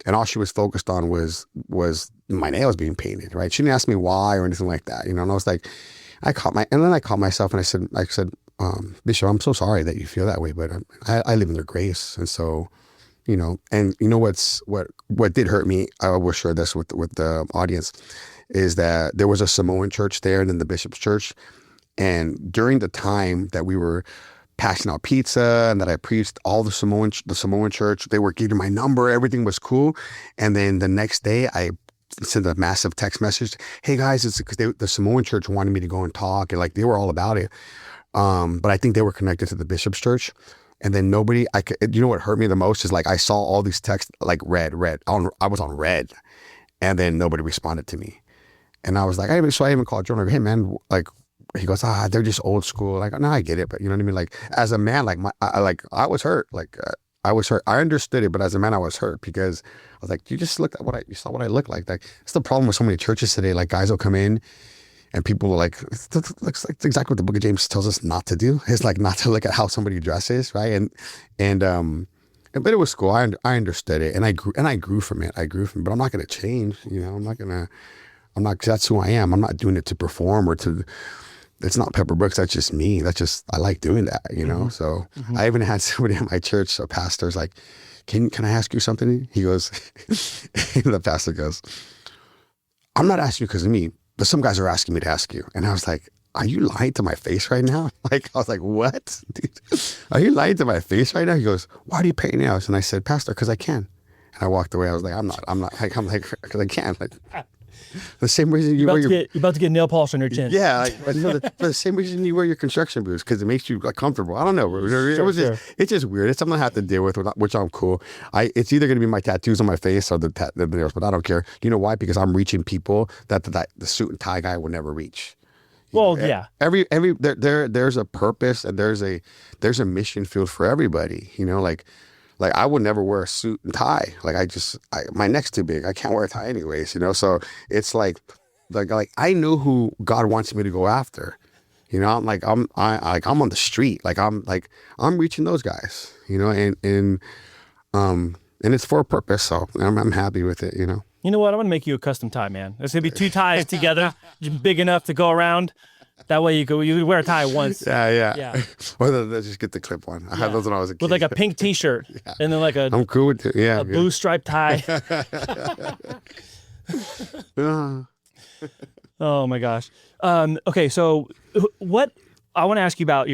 And all she was focused on was my nails being painted, right? She didn't ask me why or anything like that, you know. And I was like, I caught myself and I said, Bishop, I'm so sorry that you feel that way, but I live in their grace. And so, and what did hurt me, I will share this with the audience, is that there was a Samoan church there and then the bishop's church. And during the time that we were passing out pizza and that I preached all the Samoan church, they were giving my number, everything was cool. And then the next day I sent a massive text message. Hey guys, it's because the Samoan church wanted me to go and talk, and like they were all about it. But I think they were connected to the bishop's church. And then what hurt me the most is like, I saw all these texts like red. I was on red, and then nobody responded to me. And I was like, hey, so I even called Jonah, hey man, like, he goes, they're just old school. Like, no, I get it. But you know what I mean? Like as a man, like I was hurt. Like I was hurt. I understood it, but as a man, I was hurt because I was like, you just looked at you saw what I looked like. Like that's the problem with so many churches today. Like guys will come in and people are like, it's exactly what the book of James tells us not to do. It's like not to look at how somebody dresses. Right. But it was cool. I understood it and I grew from it. But I'm not going to change. That's who I am. I'm not doing it to perform or it's not Pepper Brooks. That's just me. I like doing that, Mm-hmm. So I even had somebody in my church, a pastor's like, can I ask you something? He goes, the pastor goes, I'm not asking you because of me, but some guys are asking me to ask you. And I was like, are you lying to my face right now? Like, I was like, what? Dude, are you lying to my face right now? He goes, why do you paint nails? And I said, Pastor, because I can. And I walked away. I was like, I'm not, because I can. Like, the same reason you're about to get nail polish on your chin. Yeah, for the same reason you wear your construction boots, because it makes you like comfortable. I don't know. It's just weird. It's something I have to deal with, which I'm cool. It's either going to be my tattoos on my face or the nails, but I don't care. You know why? Because I'm reaching people that the suit and tie guy will never reach. Yeah. There's a purpose and there's a mission field for everybody. Like I would never wear a suit and tie. Like my neck's too big. I can't wear a tie anyways, So it's like I know who God wants me to go after. I'm on the street. I'm reaching those guys, and it's for a purpose. So I'm happy with it, You know what? I'm going to make you a custom tie, man. There's going to be 2 ties together, big enough to go around. That way you wear a tie once. Yeah. Or they'll just get the clip on. I had those when I was a kid. With like a pink t-shirt and then like I'm cool with it. Yeah. A blue striped tie. Oh my gosh. Okay. So what I want to ask you about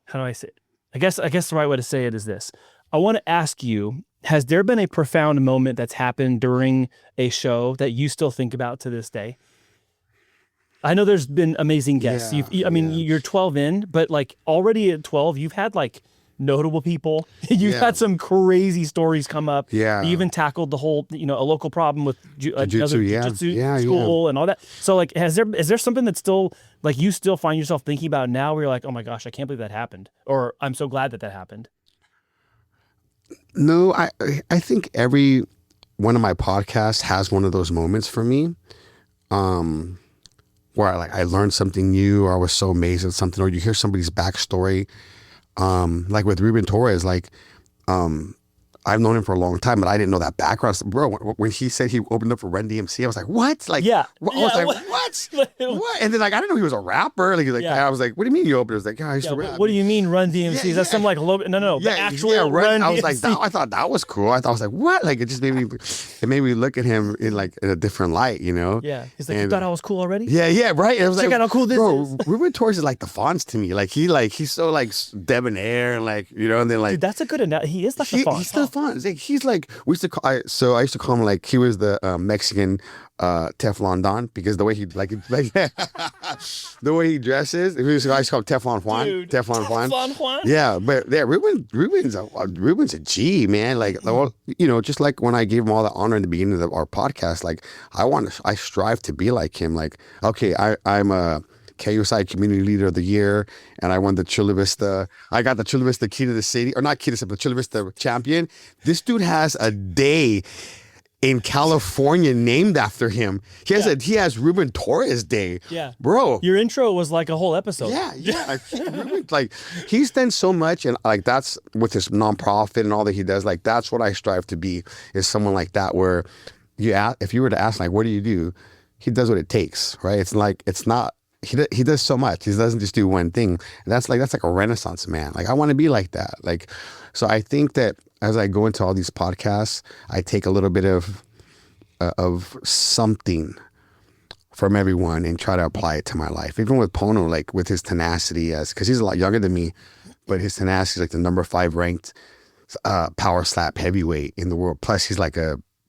how do I say it? I guess the right way to say it is this. I want to ask you, has there been a profound moment that's happened during a show that you still think about to this day? I know there's been amazing guests. You're 12 in, but like already at 12, you've had like notable people. You've had some crazy stories come up. Yeah. You even tackled the whole, a local problem with Jiu-Jitsu school and all that. So like, is there something that still like you still find yourself thinking about now where you're like, oh my gosh, I can't believe that happened. Or I'm so glad that happened. No, I think every one of my podcasts has one of those moments for me. Where I learned something new, or I was so amazed at something, or you hear somebody's backstory. Like with Ruben Torres, I've known him for a long time, but I didn't know that background. Bro, when he said he opened up for Run DMC, I was like, what? I was like, what? What? And then I didn't know he was a rapper. I was like, what do you mean you opened? I was like, I used to rap. What do you mean Run DMC? Is that some like low? No. The actual Run I was DMC. like, I thought that was cool. I was like, what? Like it just made me look at him in a different light, Yeah. He's like, you thought I was cool already? Yeah, right. And I was Check out how cool this is. Ruben Torres is like the Fonz to me. He's so debonair and and then Dude, that's a good analogy. He is like the Fonz. He's the Fonz. He's like, I used to call him like he was the Mexican Teflon Don, because the way he the way he dresses. I used to call him Teflon Juan. Dude, Teflon Juan. Yeah, but Ruben's a G, man. Just like when I gave him all the honor in the beginning of our podcast, I strive to be like him. I'm a KUSI Community Leader of the Year, and I won the Chula Vista. I got the Chula Vista Key to the City, or not Key to the City, but Chula Vista Champion. This dude has a day in California named after him. He has Ruben Torres Day. Yeah, bro. Your intro was like a whole episode. Yeah. Ruben, he's done so much, and that's with his nonprofit and all that he does. That's what I strive to be, is someone like that, where if you were to ask what do you do, he does what it takes, right? It's not he does so much. He doesn't just do one thing. And that's like a renaissance man. Like I want to be like that. Like, so I think that as I go into all these podcasts, I take a little bit of something from everyone and try to apply it to my life. Even with Pono, like with his tenacity, because he's a lot younger than me, but his tenacity is like the number 5 ranked power slap heavyweight in the world. Plus, he's like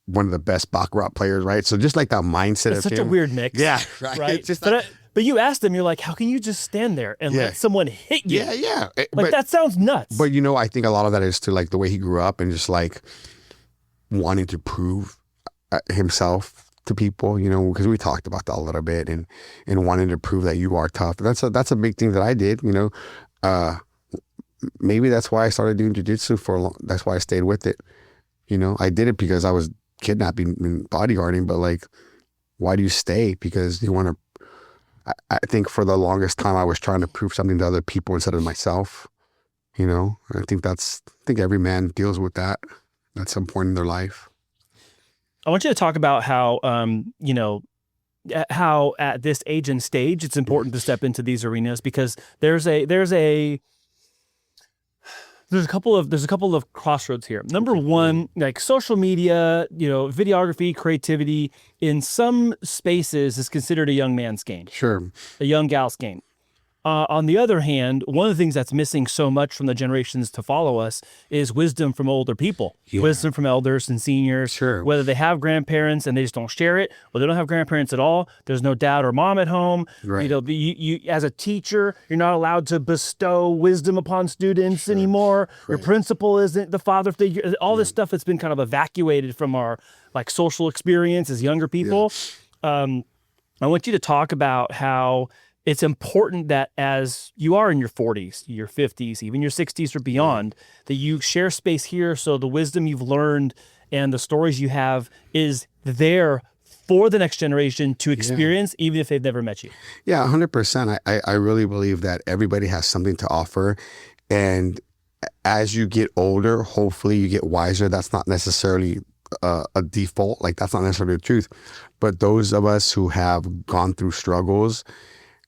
one of the best baccarat players, right? So just like that mindset It's of such him. a weird mix. Yeah, right. Right. It's just But you asked him, you're like, how can you just stand there and let someone hit you? yeah. Like that sounds nuts. But I think a lot of that is to like the way he grew up and just like wanting to prove himself to people, because we talked about that a little bit and wanting to prove that you are tough. That's a big thing that I did, maybe that's why I started doing jiu-jitsu that's why I stayed with it. I did it because I was kidnapping and bodyguarding, but like, why do you stay? Because you want to, I think for the longest time I was trying to prove something to other people instead of myself, I think every man deals with that at some point in their life. I want you to talk about how, how at this age and stage, it's important to step into these arenas because there's a couple of crossroads here. Number one, like social media, videography, creativity in some spaces is considered a young man's game. Sure. A young gal's game. On the other hand, one of the things that's missing so much from the generations to follow us is wisdom from older people, wisdom from elders and seniors, Sure. Whether they have grandparents and they just don't share it, or they don't have grandparents at all. There's no dad or mom at home. Right. You as a teacher, you're not allowed to bestow wisdom upon students anymore. Right. Your principal isn't the father figure. All this stuff that's been kind of evacuated from our like social experience as younger people. I want you to talk about how it's important that as you are in your 40s, your 50s, even your 60s or beyond, that you share space here so the wisdom you've learned and the stories you have is there for the next generation to experience, even if they've never met you. Yeah, 100%. I really believe that everybody has something to offer. And as you get older, hopefully you get wiser. That's not necessarily a default. Like that's not necessarily the truth. But those of us who have gone through struggles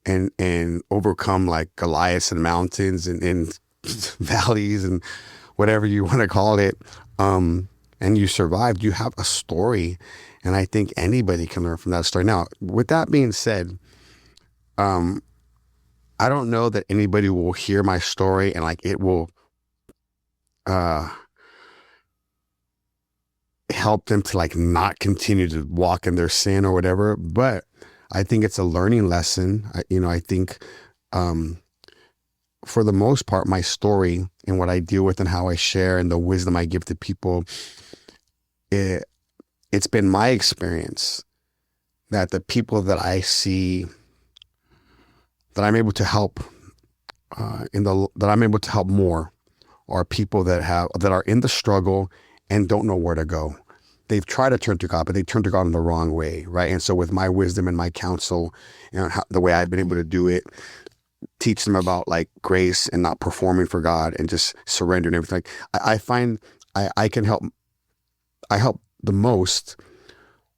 and overcome like Goliaths and mountains and valleys and whatever you want to call it, and you survived, you have a story. And I think anybody can learn from that story. Now, with that being said, I don't know that anybody will hear my story and like it will help them to like not continue to walk in their sin or whatever. But I think it's a learning lesson. I think for the most part, my story and what I deal with and how I share and the wisdom I give to people, it's been my experience that the people that I see that I'm able to help that I'm able to help more are people that are in the struggle and don't know where to go. They've tried to turn to God, but they turned to God in the wrong way, right? And so with my wisdom and my counsel, the way I've been able to do it, teach them about like grace and not performing for God and just surrender and everything. I find I can help. I help the most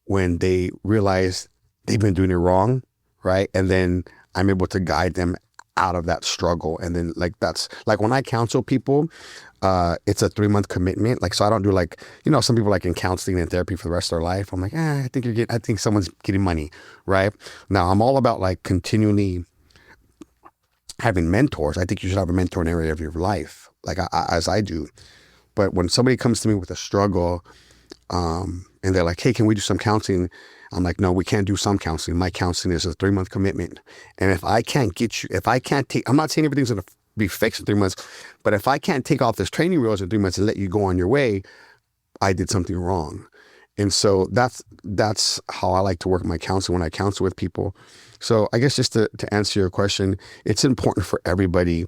when they realize they've been doing it wrong, right? And then I'm able to guide them out of that struggle. And then like that's like when I counsel people, it's a 3-month commitment. Like, so I don't do like, some people like in counseling and therapy for the rest of their life. I'm like, I think someone's getting money, right? Now I'm all about like continually having mentors. I think you should have a mentor in every area of your life, like as I do. But when somebody comes to me with a struggle, and they're like, hey, can we do some counseling? I'm like, no, we can't do some counseling. My counseling is a 3-month commitment. And if I can't take, I'm not saying everything's going to be fixed in 3 months, but if I can't take off this training wheels in 3 months and let you go on your way, I did something wrong. And so that's how I like to work my counseling when I counsel with people. So I guess just to answer your question, it's important for everybody.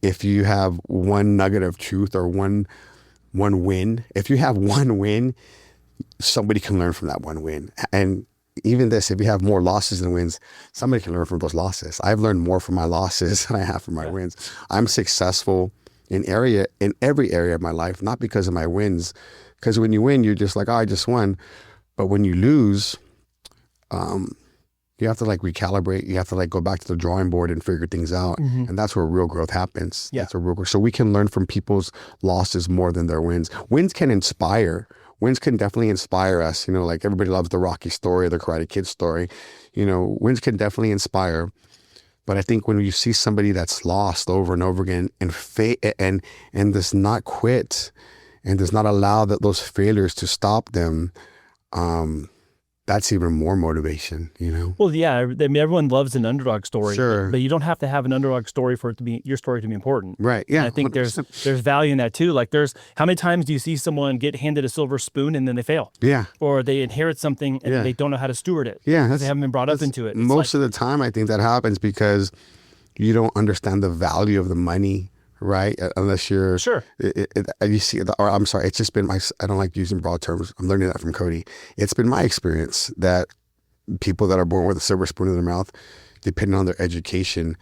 If you have one nugget of truth or one win, if you have one win, somebody can learn from that one win. And even this, if you have more losses than wins, somebody can learn from those losses. I've learned more from my losses than I have from my wins. I'm successful in every area of my life, not because of my wins. Because when you win, you're just like, oh, I just won. But when you lose, You have to like recalibrate. You have to like go back to the drawing board and figure things out. And that's where real growth happens. Yeah. That's where real growth. So we can learn from people's losses more than their wins. Wins can inspire. Wins can definitely inspire us. You know, like everybody loves the Rocky story, the Karate Kid story. You know, wins can definitely inspire. But I think when you see somebody that's lost over and over again and does not quit and does not allow those failures to stop them, that's even more motivation, you know? Well, yeah, I mean, everyone loves an underdog story, Sure. but you don't have to have an underdog story for it to be your story to be important. Right. Yeah. And I think 100%. there's value in that too. Like how many times do you see someone get handed a silver spoon and then they fail? Yeah. Or they inherit something and they don't know how to steward it. Yeah. Because they haven't been brought up into it. It's Most of the time, I think that happens because you don't understand the value of the money, right? Unless you're Sure. You see, or I'm sorry, it's just been I don't like using broad terms. I'm learning that from Cody. It's been my experience that people that are born with a silver spoon in their mouth, depending on their education,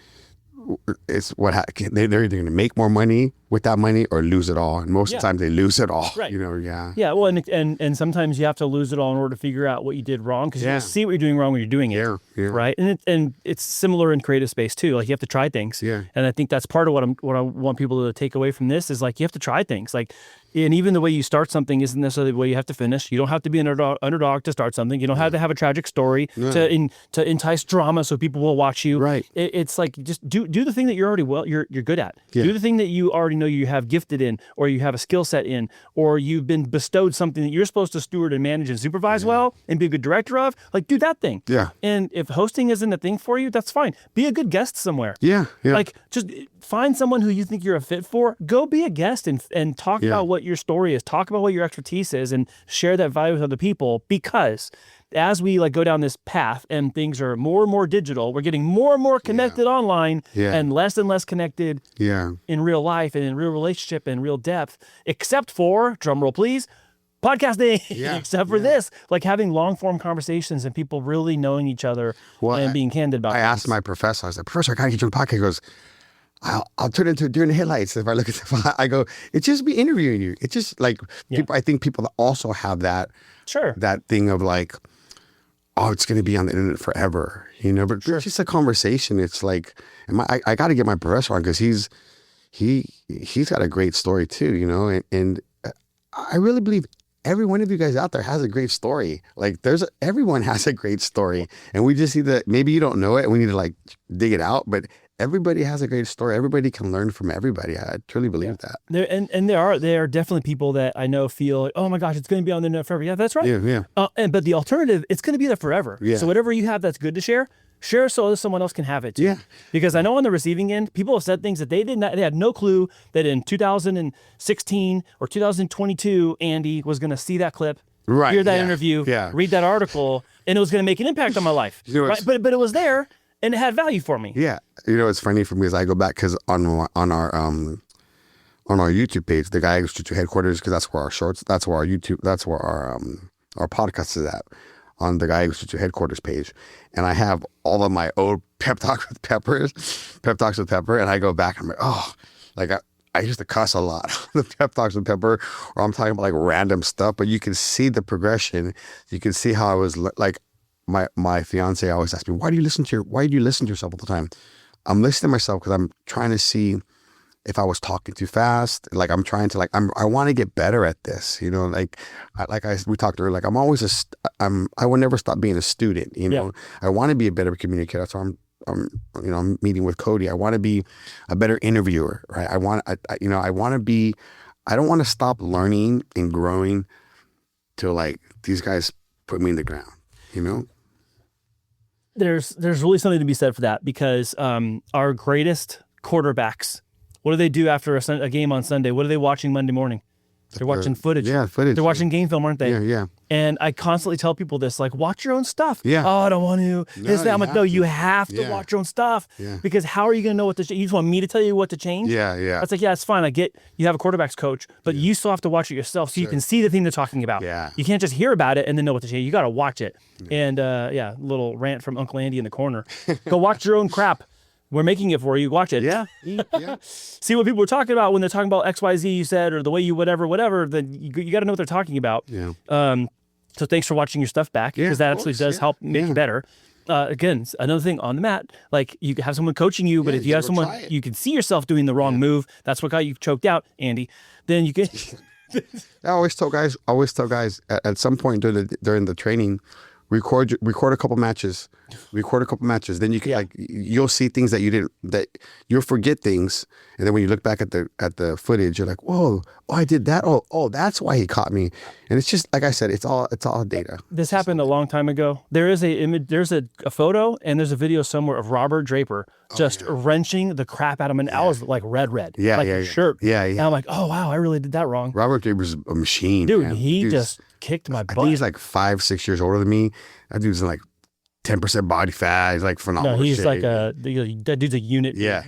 it's they're either going to make more money with that money or lose it all. And most of the time they lose it all. Right. You know, yeah. Yeah, well, and sometimes you have to lose it all in order to figure out what you did wrong because you don't see what you're doing wrong when you're doing it. Yeah. Right. And it's similar in creative space too. Like you have to try things. Yeah. And I think that's part of what I want people to take away from this is like you have to try things. Like, and even the way you start something isn't necessarily the way you have to finish. You don't have to be an underdog to start something. You don't have to have a tragic story to entice drama so people will watch you. Right. It's like just do the thing that you're already you're good at. Yeah. Do the thing that you already know you have gifted in, or you have a skill set in, or you've been bestowed something that you're supposed to steward and manage and supervise well and be a good director of. Like do that thing. Yeah. And if hosting isn't a thing for you, that's fine. Be a good guest somewhere. Yeah. Like just find someone who you think you're a fit for. Go be a guest and talk about what your story is. Talk about what your expertise is and share that value with other people, because as we like go down this path and things are more and more digital, we're getting more and more connected online and less connected in real life and in real relationship and real depth, except for, drumroll please, podcasting, except for this, like having long form conversations and people really knowing each other and being candid about it. I asked my professor, I was like, Professor, I gotta get you on the podcast. He goes, I'll turn into during the headlights. If I look at I go, it's just me interviewing you. It's just like people. I think people also have that that thing of like, oh, it's going to be on the internet forever, you know. But it's just a conversation. It's like, I got to get my professor on because he's got a great story too, you know. And I really believe every one of you guys out there has a great story. Like everyone has a great story, and we just need to. Maybe you don't know it, and we need to like dig it out, but. Everybody has a great story. Everybody can learn from everybody. I truly believe that. There are definitely people that I know feel like, oh my gosh, it's going to be on the internet forever. Yeah, that's right. Yeah. But the alternative, it's going to be there forever. Yeah. So whatever you have that's good to share so someone else can have it too. Yeah. Because I know on the receiving end, people have said things that they had no clue that in 2016 or 2022, Andy was going to see that clip, hear that interview, read that article, and it was going to make an impact on my life. You know, right? But it was there. And it had value for me. Yeah, you know, it's funny for me as I go back because on our YouTube page, the Gallegos Jiu-Jitsu headquarters, because that's where our shorts, that's where our YouTube, that's where our podcast is at, on the Gallegos Jiu-Jitsu headquarters page, and I have all of my old pep talks with Pepper, and I go back and I'm like, oh, like I used to cuss a lot the pep talks with Pepper, or I'm talking about like random stuff, but you can see the progression. You can see how I was like. My fiance always asks me, why do you listen to yourself all the time? I'm listening to myself because I'm trying to see if I was talking too fast. Like I'm trying to I want to get better at this, you know, we talked earlier, like I will never stop being a student, you know. I want to be a better communicator. So I'm meeting with Cody. I want to be a better interviewer, right? I don't want to stop learning and growing till like these guys put me in the ground, you know? There's really something to be said for that, because our greatest quarterbacks, what do they do after a game on Sunday? What are they watching Monday morning? They're watching footage. Yeah, footage. They're watching game film, aren't they? Yeah. And I constantly tell people this, like, watch your own stuff. Yeah. Oh, I don't want to. I'm like, no, you have to watch your own stuff. Yeah. Because how are you going to know what to change? You just want me to tell you what to change? Yeah. It's like, yeah, it's fine. I get you have a quarterback's coach, but you still have to watch it yourself so you can see the thing they're talking about. Yeah. You can't just hear about it and then know what to change. You got to watch it. And little rant from Uncle Andy in the corner. Go watch your own crap. We're making it for you. Watch it. Yeah. See what people are talking about when they're talking about XYZ you said, or the way you whatever, then you got to know what they're talking about. Yeah. So thanks for watching your stuff back, because that actually does help make you better. Again, another thing on the mat, like you have someone coaching you, but Yeah, if you have go someone, try it. you can see yourself doing the wrong move. That's what got you choked out, Andy. Then you can. I always tell guys at some point during the training, record a couple matches, Then you can Yeah. like you'll see things that you didn't, that you'll forget things, and then when you look back at the footage, you're like, whoa, oh, I did that. Oh, that's why he caught me. And it's just like I said, it's all data. This happened a long time ago. There is a image, there's a photo, and there's a video somewhere of Robert Draper just wrenching the crap out of him. And I was like red, Yeah, like yeah, his yeah. shirt. Yeah, And yeah. I'm like, oh wow, I really did that wrong, Robert Draper's a machine, dude. man. He Dude's- just kicked my I butt. think he's like 5-6 years older than me. That dude's like 10% body fat. He's like phenomenal. No, he's shit. like that dude's a unit. Yeah.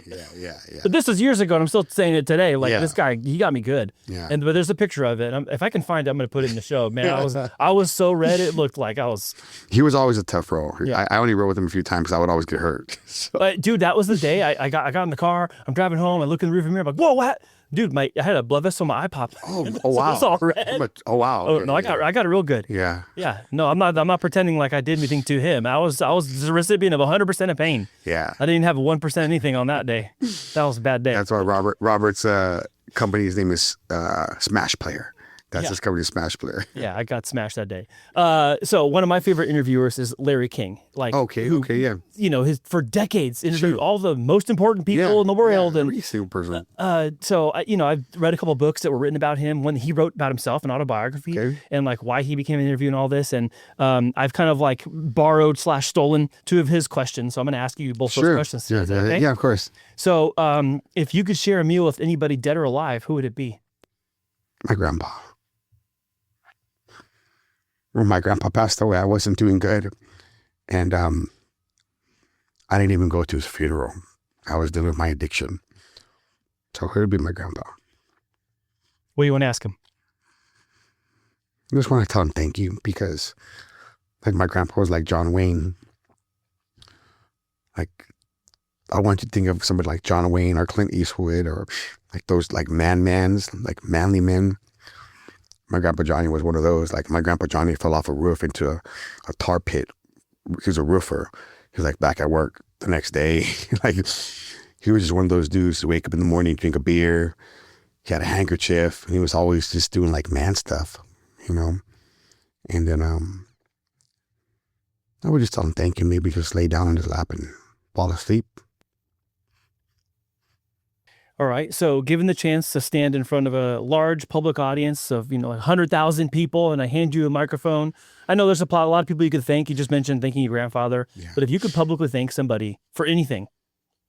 But this was years ago, and I'm still saying it today. Like Yeah. this guy, he got me good. Yeah. But there's a picture of it. If I can find it, I'm gonna put it in the show. Man, I was so red. It looked like I was. He was always a tough row. Yeah. I only rode with him a few times because I would always get hurt. So, But dude, that was the day I got in the car. I'm driving home. I look in the rearview mirror. I'm like, whoa, what? Dude, I had a blood vessel on my eye popped. oh So wow. it's all red. Oh wow. Oh Okay, no, yeah. I got it real good. Yeah. Yeah, no, I'm not pretending like I did anything to him. I was the recipient of 100% of pain. Yeah. I didn't have 1% anything on that day. That was a bad day. That's why Robert's company's name is Smash Player. That's his company, Smash Player. Yeah, I got smashed that day. So one of my favorite interviewers is Larry King. Like, Okay, yeah. you know, for decades interviewed all the most important people in the world, Yeah, and pretty super person. so I've read a couple of books that were written about him when he wrote about himself, an autobiography, Okay. and like why he became an interview and all this. And I've kind of like borrowed / stolen 2 of his questions. So I'm going to ask you both those questions. Yeah, Is that okay? yeah, of course. So if you could share a meal with anybody dead or alive, who would it be? My grandpa. When my grandpa passed away, I wasn't doing good. And I didn't even go to his funeral. I was dealing with my addiction. So it would be my grandpa. What do you want to ask him? I just want to tell him thank you because like my grandpa was like John Wayne. Like I want you to think of somebody like John Wayne or Clint Eastwood or like those like mans, like manly men. My grandpa Johnny was one of those. Like my grandpa Johnny fell off a roof into a tar pit. He was a roofer. He was like back at work the next day. Like he was just one of those dudes to wake up in the morning, drink a beer. He had a handkerchief. And he was always just doing like man stuff, you know. And then I would just tell him thank you. Maybe just lay down on his lap and fall asleep. All right. So given the chance to stand in front of a large public audience of, 100,000 people, and I hand you a microphone, I know there's a lot of people you could thank. You just mentioned thanking your grandfather. Yeah. But if you could publicly thank somebody for anything,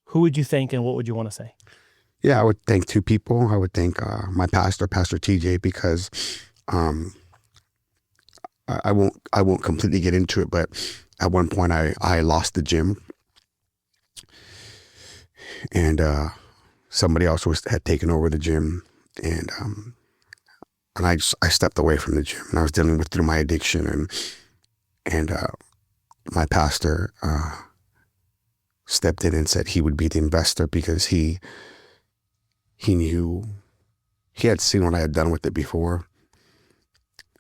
who would you thank and what would you want to say? Yeah, I would thank 2 people. I would thank my pastor, Pastor TJ, because I won't completely get into it, but at one point I lost the gym. And somebody else had taken over the gym, and I stepped away from the gym, and I was dealing through my addiction, and my pastor stepped in and said he would be the investor because he knew, he had seen what I had done with it before,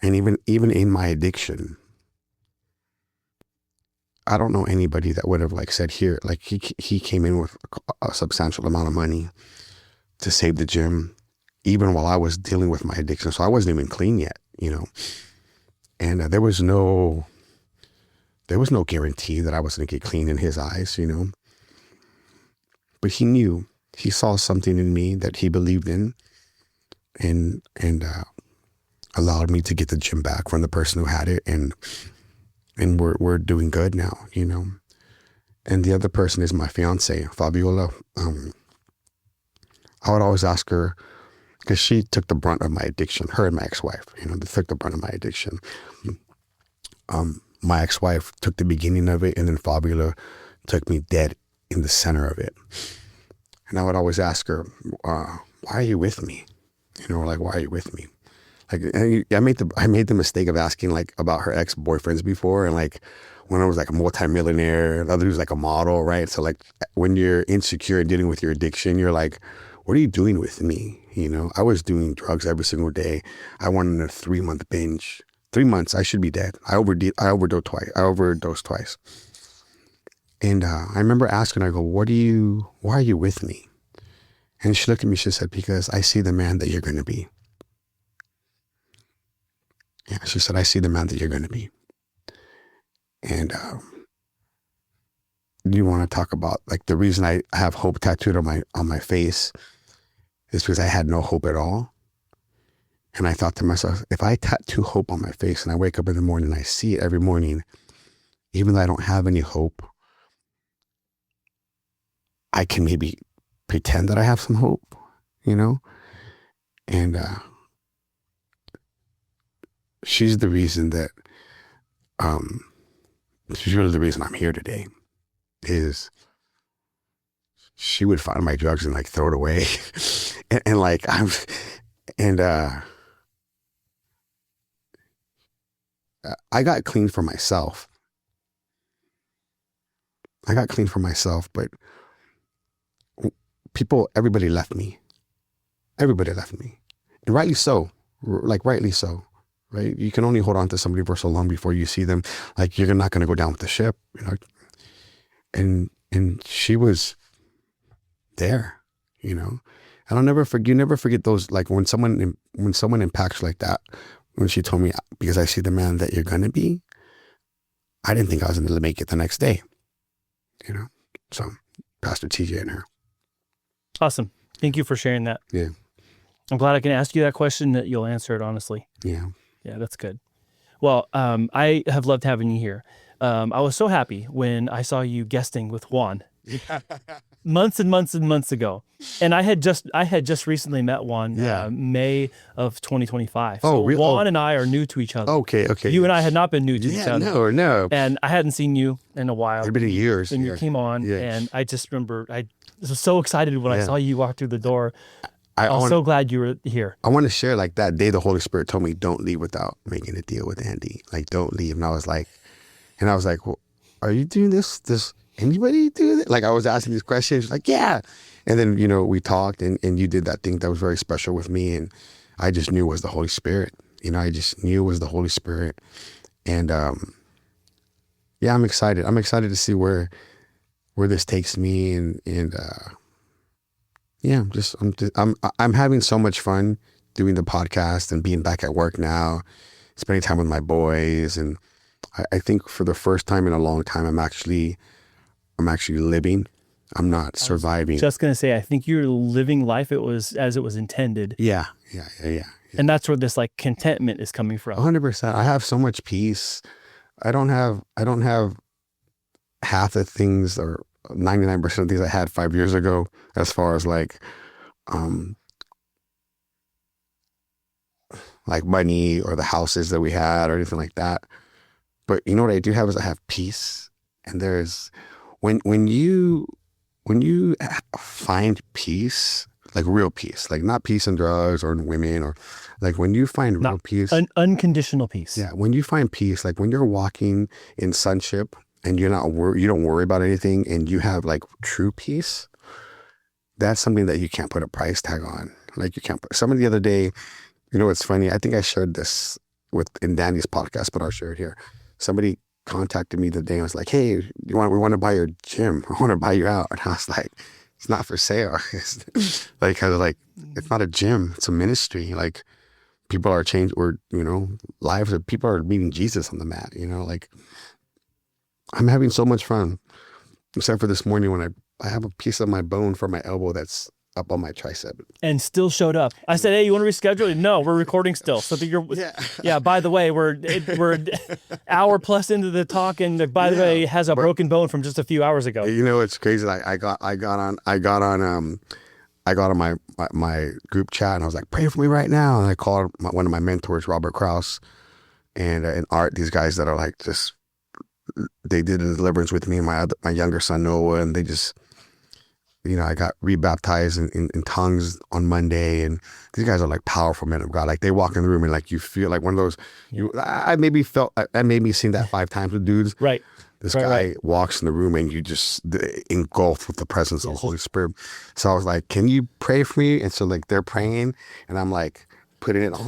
and even in my addiction, I don't know anybody that would have like said here, like he came in with a substantial amount of money to save the gym, even while I was dealing with my addiction. So I wasn't even clean yet, and there was no guarantee that I was going to get clean in his eyes, but he knew, he saw something in me that he believed in, and allowed me to get the gym back from the person who had it. And we're doing good now, And the other person is my fiance, Fabiola. I would always ask her, because she took the brunt of my addiction, her and my ex-wife, they took the brunt of my addiction. My ex-wife took the beginning of it, and then Fabiola took me dead in the center of it. And I would always ask her, why are you with me? Like, why are you with me? Like, I made the mistake of asking like about her ex-boyfriends before, and like when I was like a multimillionaire, the other was like a model, right? So like when you're insecure and dealing with your addiction, you're like, what are you doing with me? I was doing drugs every single day. I went on a 3-month binge. 3 months, I should be dead. I overdosed twice. And I remember asking her, I go, why are you with me? And she looked at me, she said, because I see the man that you're going to be. Yeah, she said, I see the man that you're going to be. And you want to talk about, like, the reason I have hope tattooed on my face is because I had no hope at all. And I thought to myself, if I tattoo hope on my face and I wake up in the morning and I see it every morning, even though I don't have any hope, I can maybe pretend that I have some hope, you know? And she's the reason that, she's really the reason I'm here today, is she would find my drugs and like throw it away. and like, I got clean for myself. But everybody left me. Everybody left me. And rightly so. Rightly so. Right? You can only hold on to somebody for so long before you see them. Like, you're not going to go down with the ship, you know? And she was there, you know? And you never forget those, like, when someone impacts like that, when she told me, because I see the man that you're going to be, I didn't think I was going to make it the next day, you know? So, Pastor TJ and her. Awesome. Thank you for sharing that. Yeah. I'm glad I can ask you that question, that you'll answer it honestly. Yeah. Yeah, that's good. Well, I have loved having you here. I was so happy when I saw you guesting with Juan months and months and months ago. And I had just recently met Juan, May of 2025. So Juan and I are new to each other. Okay. You and I had not been new to each other. No. And I hadn't seen you in a while. It's been years. And you came on, and I just remember I was so excited when I saw you walk through the door. I was so glad you were here. I want to share, like, that day the Holy Spirit told me, don't leave without making a deal with Andy. Like, don't leave. And I was like, well, are you doing this? Does anybody do this? Like, I was asking these questions, like, yeah. And then, you know, we talked and you did that thing that was very special with me. And I just knew it was the Holy Spirit. You know, I just knew it was the Holy Spirit. And yeah, I'm excited. I'm excited to see where this takes me. And yeah, I'm having so much fun doing the podcast and being back at work now, spending time with my boys. And I think for the first time in a long time, I'm actually living. I'm not surviving. Just going to say, I think you're living life as it was intended. Yeah. And that's where this, like, contentment is coming from. 100%. I have so much peace. I don't have half the things, or 99% of things I had 5 years ago, as far as like money or the houses that we had or anything like that. But you know what I do have is I have peace. And there's, when you find peace, like real peace, like not peace in drugs or in women, or like when you find real peace, unconditional peace. Yeah. When you find peace, like when you're walking in sonship and you don't worry about anything, and you have like true peace, that's something that you can't put a price tag on. Like, you can't put, somebody the other day, you know, it's funny. I think I shared this in Danny's podcast, but I'll share it here. Somebody contacted me the day and was like, hey, we want to buy your gym. I want to buy you out. And I was like, it's not for sale. I was like, it's not a gym. It's a ministry. Like, people are changed, or, you know, lives of people are meeting Jesus on the mat, you know, like, I'm having so much fun, except for this morning when I have a piece of my bone from my elbow that's up on my tricep. And still showed up. I said, hey, you want to reschedule? No, we're recording still. So yeah, by the way, we're an hour plus into the talk, and by the way, has a broken bone from just a few hours ago. You know, it's crazy. Like, I got on my group chat, and I was like, pray for me right now. And I called one of my mentors, Robert Krause, and Art, these guys that are like, just, they did a deliverance with me and my younger son, Noah, and they just, you know, I got rebaptized in tongues on Monday, and these guys are like powerful men of God. Like, they walk in the room and like, you feel like one of those, I made me seen that 5 times with dudes. Right. This guy walks in the room and you just engulfed with the presence of the Holy Spirit. So I was like, can you pray for me? And so like, they're praying, and I'm like, putting it on,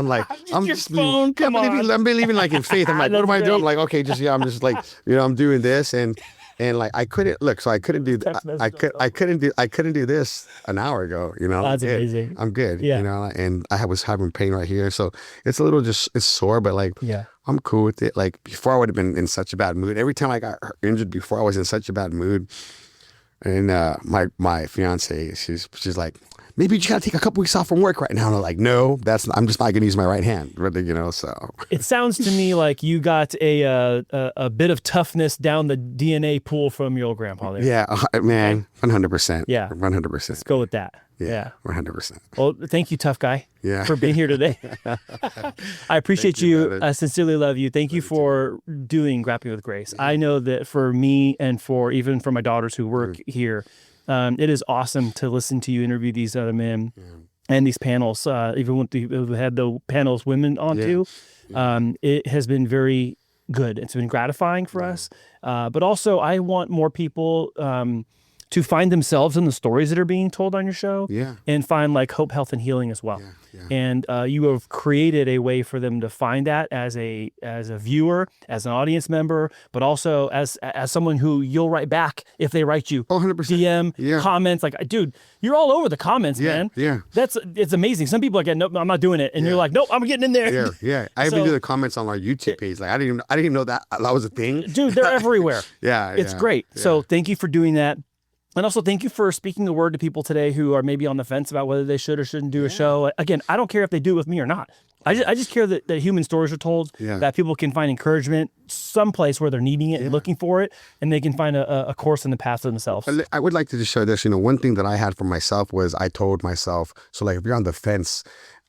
like, I'm just phone, come on. I'm believing like in faith. I'm like, what am I doing? I'm like, okay, I'm just like, you know, I'm doing this, and And like I couldn't look, so I couldn't do Text I message could I couldn't do this an hour ago, you know. That's amazing. I'm good, Yeah. you know, and was having pain right here, so it's a little it's sore, but like Yeah. I'm cool with it. Like before, I would have been in such a bad mood. Every time I got injured before, I was in such a bad mood. And my fiance, she's like, maybe you just gotta take a couple weeks off from work right now. And I'm like, no, I'm just not gonna use my right hand, really, you know. So it sounds to me like you got a bit of toughness down the DNA pool from your old grandpa there. yeah, man, 100%. Yeah. 100%. Let's go with that. Yeah. 100%. Well, thank you, tough guy, Yeah. for being here today. I appreciate you. brother. I sincerely love you. Thank you for doing Grappling with Grace. I know that for me and even for my daughters who work here, it is awesome to listen to you interview these other men and these panels. Even when we had the panels women on too, it has been very good. It's been gratifying for us. But also, I want more people to find themselves in the stories that are being told on your show, and find like hope, health, and healing as well. And you have created a way for them to find that as a viewer, as an audience member, but also as someone who you'll write back if they write you 100%. DM comments. Like, dude, you're all over the comments, man. Yeah. It's amazing. Some people are like, nope, I'm not doing it, and you're like, nope, I'm getting in there. Yeah. I even do the comments on our YouTube page. Like I didn't even know that was a thing. Dude, they're everywhere. It's great. So thank you for doing that. And also, thank you for speaking the word to people today who are maybe on the fence about whether they should or shouldn't do a show. Again, I don't care if they do it with me or not. I just care that human stories are told, that people can find encouragement someplace where they're needing it and looking for it, and they can find a course in the path for themselves. I would like to just share this. You know, one thing that I had for myself was I told myself, so like if you're on the fence,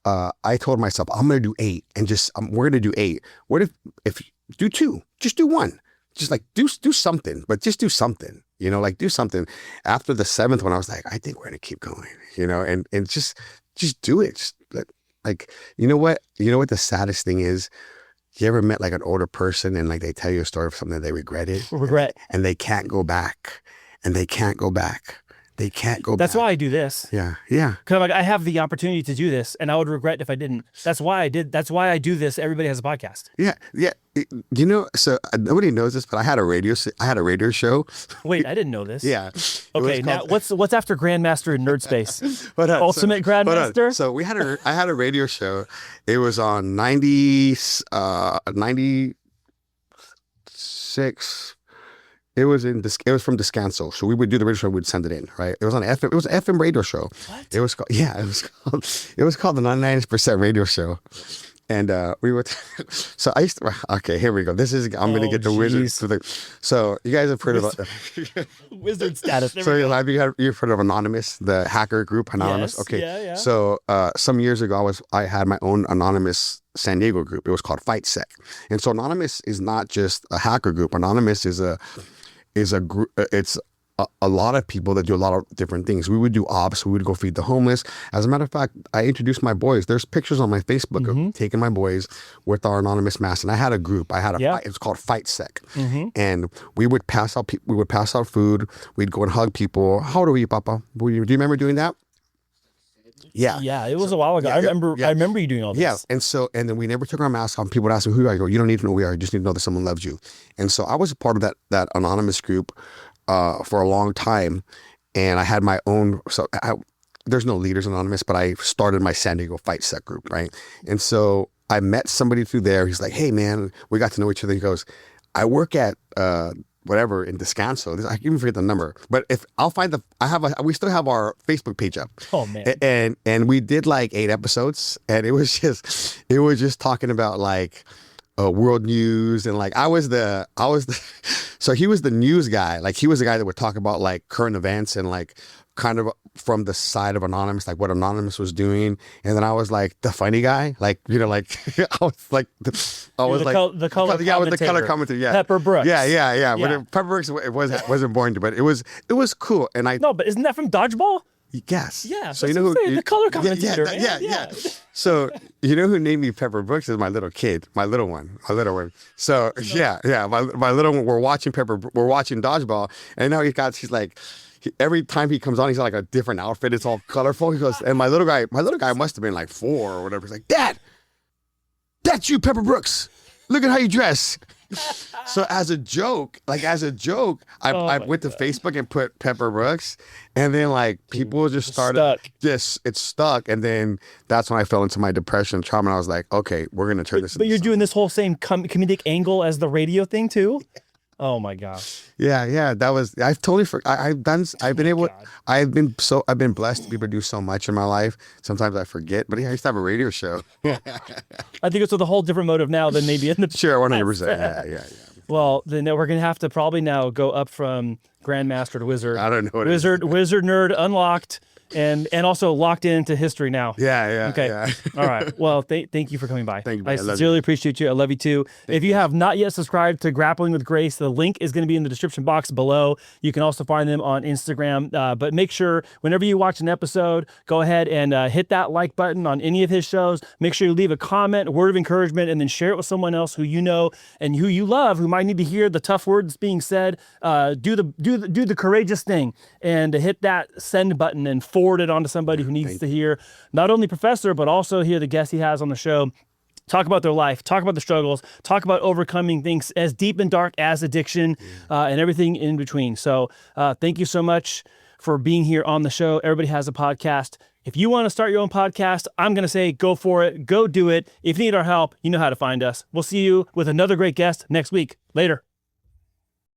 I told myself, I'm going to do 8 and we're going to do 8. What if do 2, just do 1. Just like do something, but just do something, you know, like do something. After the 7th one, I was like, I think we're gonna keep going, you know, and just do it. Just like, you know what the saddest thing is? You ever met like an older person and like they tell you a story of something that they regretted, and they can't go back, and they can't go back. They can't go back. That's why I do this. Yeah. Because like I have the opportunity to do this, and I would regret if I didn't. That's why I did. That's why I do this. Everybody has a podcast. Yeah. You know, so nobody knows this, but I had a radio show. Wait, I didn't know this. Yeah. Okay, now what's after Grandmaster in Nerd Space? Ultimate Grandmaster? So I had a radio show. It was on 96. It was from Descanso. So we would do the radio show, we'd send it in, right? It was on FM. It was an FM radio show. What? It was called the 99% radio show. And we would, so I used to, okay, here we go. I'm going to get the wizards to so you guys have heard of wizard status. So you've heard of Anonymous, the hacker group, Anonymous? Yes, okay. Yeah. So some years ago, I had my own Anonymous San Diego group. It was called FightSec. And so Anonymous is not just a hacker group. Anonymous is a group, it's a lot of people that do a lot of different things. We would do ops. We would go feed the homeless. As a matter of fact, I introduced my boys. There's pictures on my Facebook of taking my boys with our anonymous mask. And I had a group. It's called FightSec. And we would pass out food. We'd go and hug people. How old are you, Papa? Do you remember doing that? Yeah. It was a while ago. I remember you doing all this. Yeah. And then we never took our masks off. People would ask me, who are you? I go, you don't need to know who we are. You just need to know that someone loves you. And so I was a part of that anonymous group for a long time. And I had my own, there's no Leaders Anonymous, but I started my San Diego FightSec group, right? And so I met somebody through there. He's like, hey man, we got to know each other. He goes, I work at whatever in Descanso. I even forget the number, but if I'll find we still have our Facebook page up. Oh man. And we did like 8 episodes, and it was just talking about like world news, and like so he was the news guy. Like he was the guy that would talk about like current events and like kind of from the side of Anonymous, like what Anonymous was doing. And then I was like the funny guy, like, you know, like the color commentator. Yeah. Pepper Brooks. Yeah. But Pepper Brooks wasn't born to, but it was cool. And but isn't that from Dodgeball? Yes. Yeah. So you know who the color commentator. Yeah. So you know who named me Pepper Brooks is my little kid, my little one. So my little one. We're watching Dodgeball, and now he's like, every time he comes on, he's got like a different outfit. It's all colorful. He goes, and my little guy must have been like 4 or whatever. He's like, Dad, that's you, Pepper Brooks. Look at how you dress. So as a joke, I went to Facebook and put Pepper Brooks, and then like people just started it's stuck, and then that's when I fell into my depression trauma. And I was like, okay, we're gonna turn this. But you're doing this whole same comedic angle as the radio thing too. Oh my gosh. Yeah. That was, I've totally I've been blessed to be able to do so much in my life. Sometimes I forget, but yeah, I used to have a radio show. I think it's with a whole different motive now than maybe in the Sure, 100%. Yeah. Well, then we're gonna have to probably now go up from Grandmaster to Wizard. I don't know what Wizard nerd unlocked. And also locked into history now. Yeah. Okay. Yeah. All right. Well, thank you for coming by. Thank you. I sincerely appreciate you. I love you too. If you have not yet subscribed to Grappling with Grace, the link is going to be in the description box below. You can also find them on Instagram. But make sure whenever you watch an episode, go ahead and hit that like button on any of his shows. Make sure you leave a comment, a word of encouragement, and then share it with someone else who you know and who you love, who might need to hear the tough words being said. Do the courageous thing and hit that send button and forward it on to somebody who needs to hear not only Professor, but also hear the guests he has on the show. Talk about their life, talk about the struggles, talk about overcoming things as deep and dark as addiction and everything in between. So thank you so much for being here on the show. Everybody has a podcast. If you want to start your own podcast, I'm going to say go for it. Go do it. If you need our help, you know how to find us. We'll see you with another great guest next week. Later.